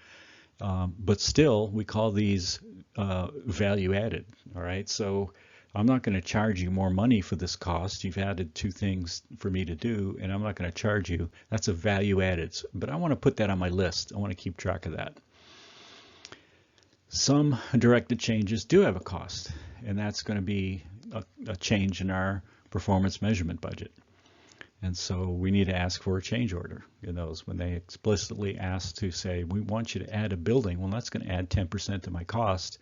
But still, we call these value added, all right? So I'm not going to charge you more money for this cost. You've added 2 things for me to do, and I'm not going to charge you. That's a value added. But I want to put that on my list. I want to keep track of that. Some directed changes do have a cost, and that's going to be a change in our performance measurement budget. And so we need to ask for a change order in those. When they explicitly ask to say, we want you to add a building, well, that's going to add 10% to my cost.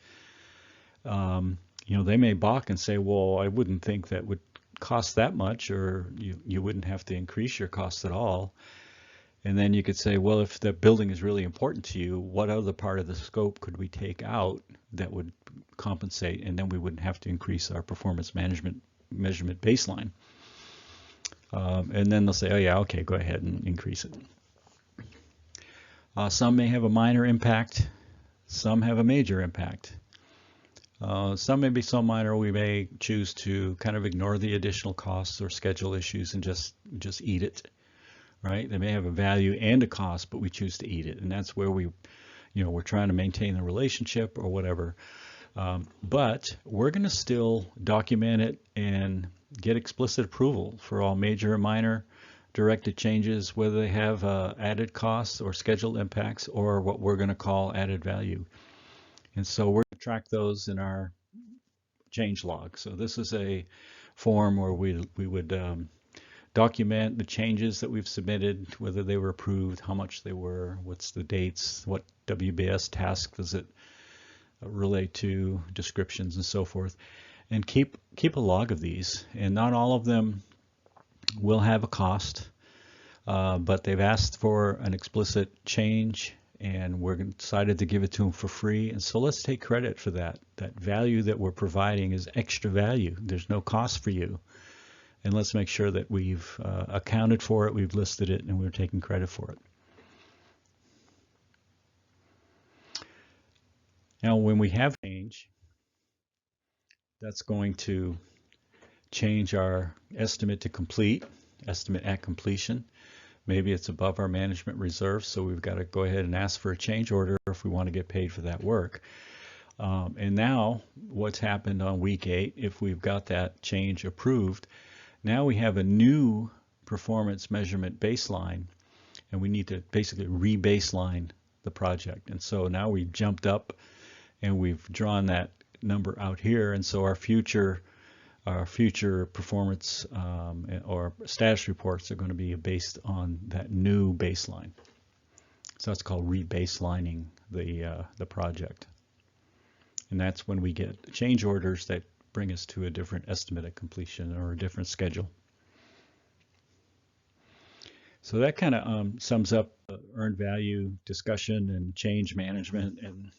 They may balk and say, well, I wouldn't think that would cost that much, or you wouldn't have to increase your costs at all. And then you could say, well, if the building is really important to you, what other part of the scope could we take out that would compensate? And then we wouldn't have to increase our performance measurement baseline. And then they'll say, oh yeah, okay, go ahead and increase it. Some may have a minor impact. Some have a major impact. Some may be so minor we may choose to kind of ignore the additional costs or schedule issues and just eat it, right? They may have a value and a cost, but we choose to eat it. And that's where we're trying to maintain the relationship or whatever. But we're going to still document it and get explicit approval for all major and minor directed changes, whether they have added costs or scheduled impacts or what we're going to call added value. And so we're going to track those in our change log. So this is a form where we would document the changes that we've submitted, whether they were approved, how much they were, what's the dates, what WBS task does it relate to, descriptions and so forth, and keep a log of these. And not all of them will have a cost, but they've asked for an explicit change, and we're decided to give it to them for free. And so let's take credit for that. That value that we're providing is extra value. There's no cost for you. And let's make sure that we've accounted for it, we've listed it, and we're taking credit for it. Now, when we have change, that's going to change our estimate to complete, estimate at completion. Maybe it's above our management reserve, so we've got to go ahead and ask for a change order if we want to get paid for that work. And now, what's happened on week 8, if we've got that change approved, now we have a new performance measurement baseline, and we need to basically re-baseline the project. And so now we've jumped up and we've drawn that number out here, and so our future performance or status reports are going to be based on that new baseline. So that's called rebaselining the project. And that's when we get change orders that bring us to a different estimate of completion or a different schedule. So that kind of sums up earned value discussion and change management and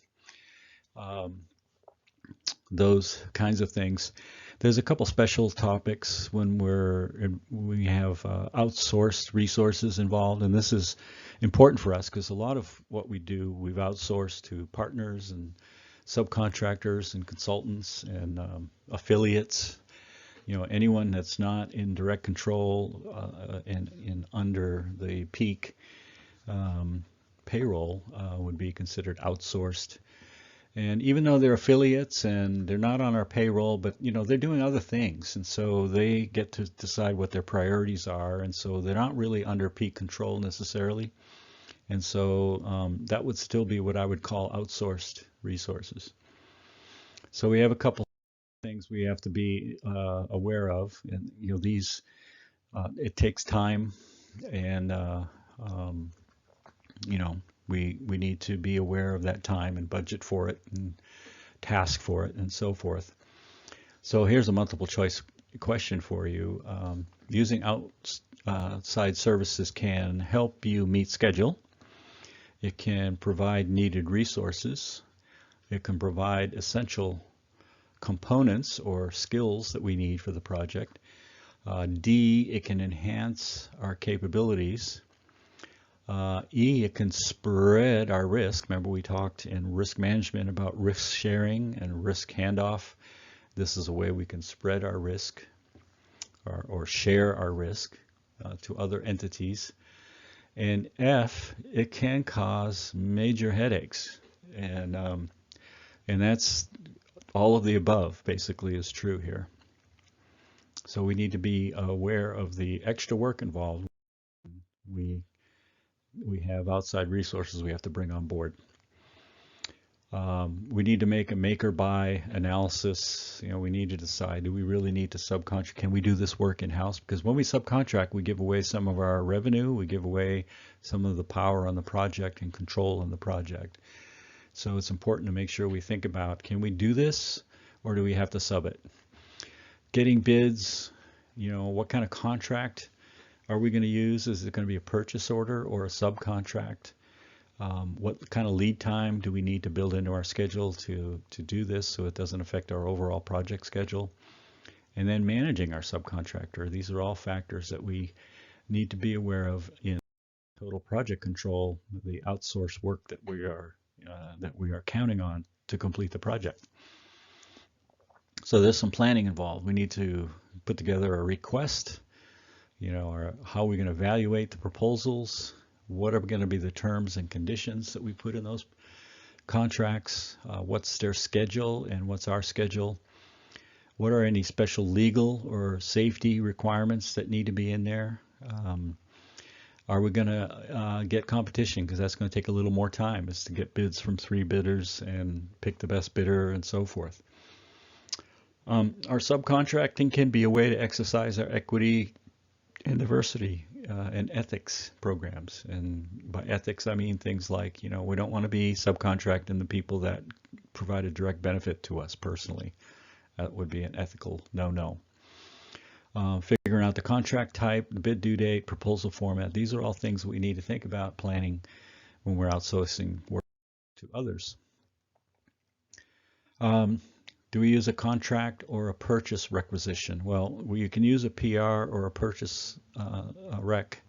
those kinds of things. There's a couple special topics when we have outsourced resources involved, and this is important for us because a lot of what we do we've outsourced to partners and subcontractors and consultants and affiliates. You know, anyone that's not in direct control and under the peak payroll would be considered outsourced. And even though they're affiliates and they're not on our payroll, but you know, they're doing other things, and so they get to decide what their priorities are, and so they're not really under peak control necessarily. And so that would still be what I would call outsourced resources. So we have a couple things we have to be aware of, and you know, these it takes time, and you know, we need to be aware of that time and budget for it and task for it and so forth. So here's a multiple choice question for you. Using outside services can help you meet schedule. It can provide needed resources. It can provide essential components or skills that we need for the project. D, it can enhance our capabilities. E, it can spread our risk. Remember, we talked in risk management about risk sharing and risk handoff. This is a way we can spread our risk or share our risk to other entities. And F, it can cause major headaches. And that's all of the above basically is true here. So we need to be aware of the extra work involved. We have outside resources we have to bring on board. We need to make a make or buy analysis. You know, we need to decide, do we really need to subcontract? Can we do this work in-house? Because when we subcontract, we give away some of our revenue, we give away some of the power on the project and control on the project. So it's important to make sure we think about, can we do this or do we have to sub it? Getting bids, you know, what kind of contract are we going to use? Is it going to be a purchase order or a subcontract? What kind of lead time do we need to build into our schedule to do this so it doesn't affect our overall project schedule? And then managing our subcontractor. These are all factors that we need to be aware of in total project control, the outsourced work that we are counting on to complete the project. So there's some planning involved. We need to put together a request, you know, or how are we going to evaluate the proposals? What are going to be the terms and conditions that we put in those contracts? What's their schedule and what's our schedule? What are any special legal or safety requirements that need to be in there? Are we going to get competition? Because that's going to take a little more time, is to get bids from 3 bidders and pick the best bidder and so forth. Our subcontracting can be a way to exercise our equity and diversity and ethics programs. And by ethics, I mean things like, you know, we don't want to be subcontracting the people that provide a direct benefit to us personally. That would be an ethical no-no. Figuring out the contract type, the bid due date, proposal format. These are all things we need to think about planning when we're outsourcing work to others. Do we use a contract or a purchase requisition? Well, you can use a PR or a purchase rec.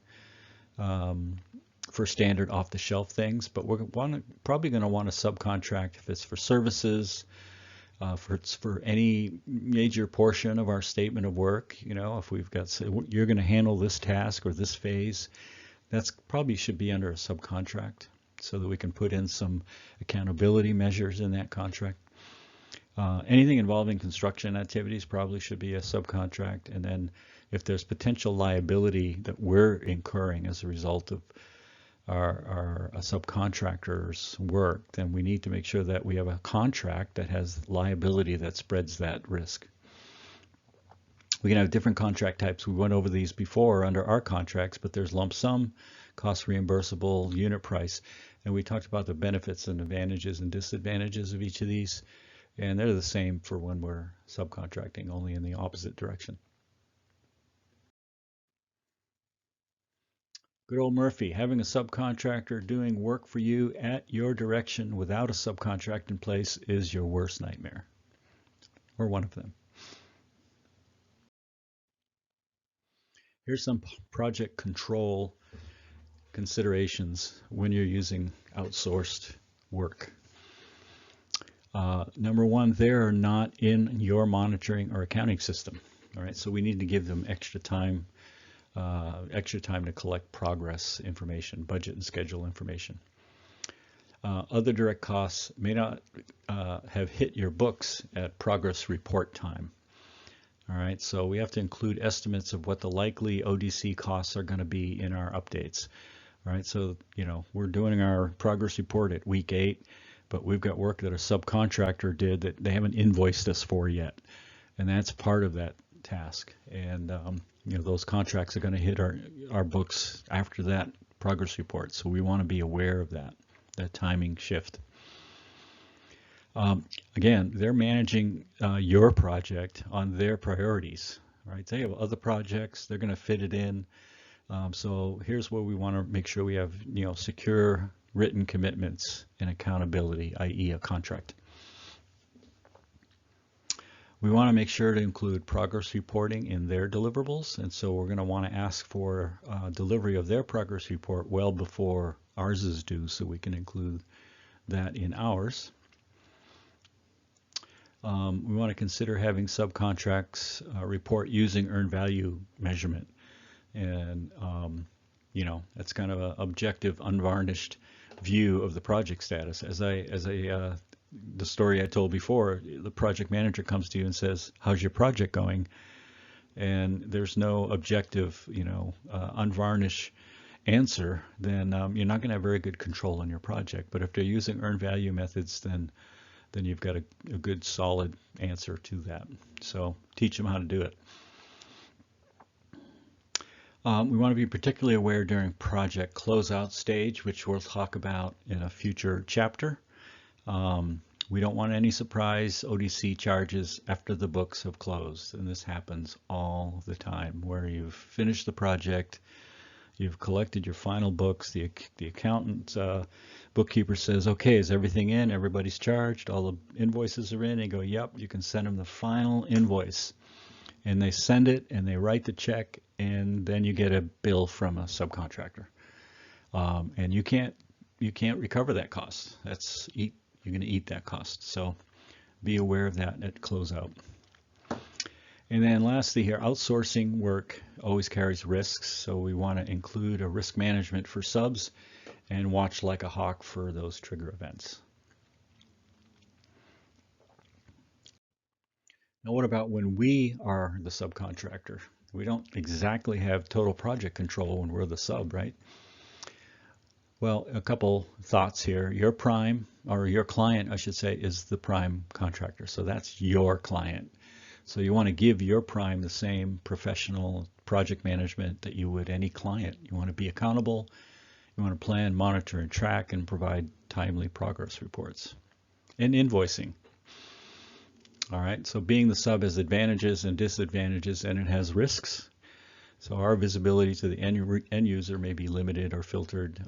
for standard off-the-shelf things, but we're probably going to want to subcontract if it's for services, for any major portion of our statement of work. You know, if we've got, you're going to handle this task or this phase, that's probably should be under a subcontract so that we can put in some accountability measures in that contract. Anything involving construction activities probably should be a subcontract. And then if there's potential liability that we're incurring as a result of our subcontractor's work, then we need to make sure that we have a contract that has liability that spreads that risk. We can have different contract types. We went over these before under our contracts, but there's lump sum, cost reimbursable, unit price, and we talked about the benefits and advantages and disadvantages of each of these, and they're the same for when we're subcontracting, only in the opposite direction. Good old Murphy, having a subcontractor doing work for you at your direction without a subcontract in place is your worst nightmare, or one of them. Here's some project control considerations when you're using outsourced work. Number one, they're not in your monitoring or accounting system. All right, so we need to give them extra time to collect progress information, budget and schedule information. Other direct costs may not have hit your books at progress report time. All right, so we have to include estimates of what the likely ODC costs are going to be in our updates. All right, so you know we're doing our progress report at week 8, but we've got work that a subcontractor did that they haven't invoiced us for yet, and that's part of that task. And you know those contracts are going to hit our books after that progress report, so we want to be aware of that timing shift. Again, they're managing your project on their priorities, right? They have other projects, they're going to fit it in. So here's where we want to make sure we have, you know, secure written commitments and accountability, i.e. a contract. We want to make sure to include progress reporting in their deliverables, and so we're going to want to ask for delivery of their progress report well before ours is due, so we can include that in ours. We want to consider having subcontracts report using earned value measurement, and you know that's kind of an objective, unvarnished view of the project status. The story I told before, the project manager comes to you and says, "How's your project going?" And there's no objective, you know, unvarnished answer, then you're not going to have very good control on your project. But if they're using earned value methods, then you've got a good solid answer to that. So teach them how to do it. We want to be particularly aware during project closeout stage, which we'll talk about in a future chapter. We don't want any surprise ODC charges after the books have closed, and this happens all the time, where you've finished the project, you've collected your final books, the accountant bookkeeper says, okay, is everything in? Everybody's charged, all the invoices are in. They go, yep, you can send them the final invoice. And they send it and they write the check, and then you get a bill from a subcontractor. And you can't recover that cost. You're going to eat that cost. So be aware of that at closeout. And then lastly here, outsourcing work always carries risks, so we want to include a risk management for subs and watch like a hawk for those trigger events. Now what about when we are the subcontractor? We don't exactly have total project control when we're the sub, right? Well, a couple thoughts here. Your prime, or your client, I should say, is the prime contractor, so that's your client. So you want to give your prime the same professional project management that you would any client. You want to be accountable. You want to plan, monitor, and track, and provide timely progress reports. And invoicing. All right, so being the sub has advantages and disadvantages, and it has risks. So our visibility to the end user may be limited or filtered.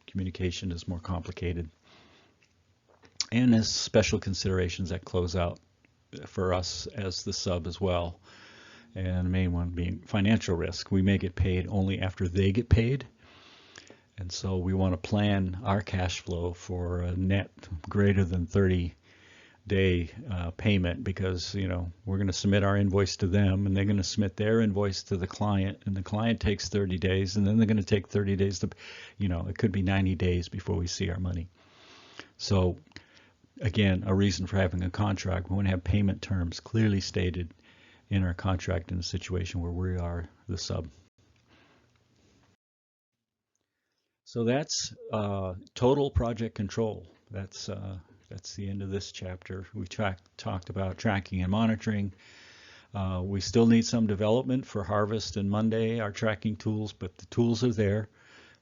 Communication is more complicated. And there's special considerations that close out for us as the sub as well. And the main one being financial risk. We may get paid only after they get paid. And so we want to plan our cash flow for a net greater than 30-day payment, because we're going to submit our invoice to them, and they're going to submit their invoice to the client, and the client takes 30 days, and then they're going to take 30 days to, it could be 90 days before we see our money. So again, a reason for having a contract, we want to have payment terms clearly stated in our contract in a situation where we are the sub. So that's total project control. That's the end of this chapter. We talked about tracking and monitoring. We still need some development for Harvest and Monday, our tracking tools, but the tools are there,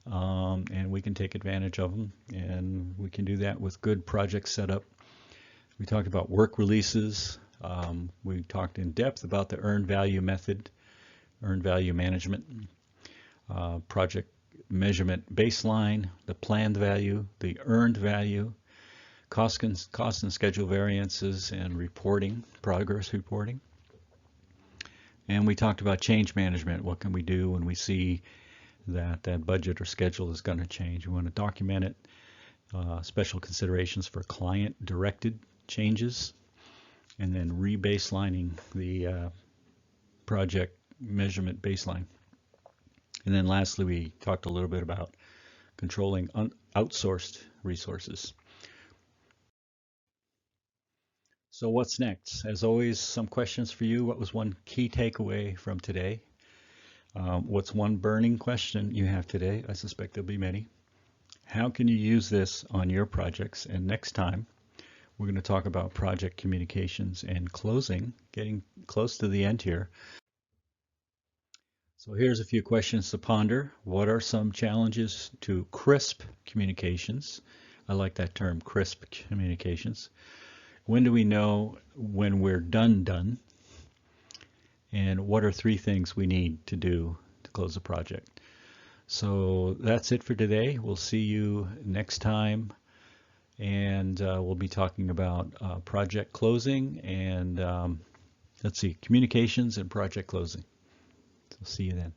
and we can take advantage of them, and we can do that with good project setup. We talked about work releases. We talked in depth about the earned value method, earned value management, project measurement baseline, the planned value, the earned value, cost and schedule variances, and reporting, progress reporting. And we talked about change management. What can we do when we see that budget or schedule is going to change? We want to document it, special considerations for client-directed changes, and then rebaselining the project measurement baseline. And then lastly, we talked a little bit about controlling outsourced resources. So what's next? As always, some questions for you. What was one key takeaway from today? What's one burning question you have today? I suspect there'll be many. How can you use this on your projects? And next time, we're going to talk about project communications and closing, getting close to the end here. So here's a few questions to ponder. What are some challenges to crisp communications? I like that term, crisp communications. When do we know when we're done? And what are 3 things we need to do to close a project? So that's it for today. We'll see you next time. And we'll be talking about project closing and communications and project closing. So see you then.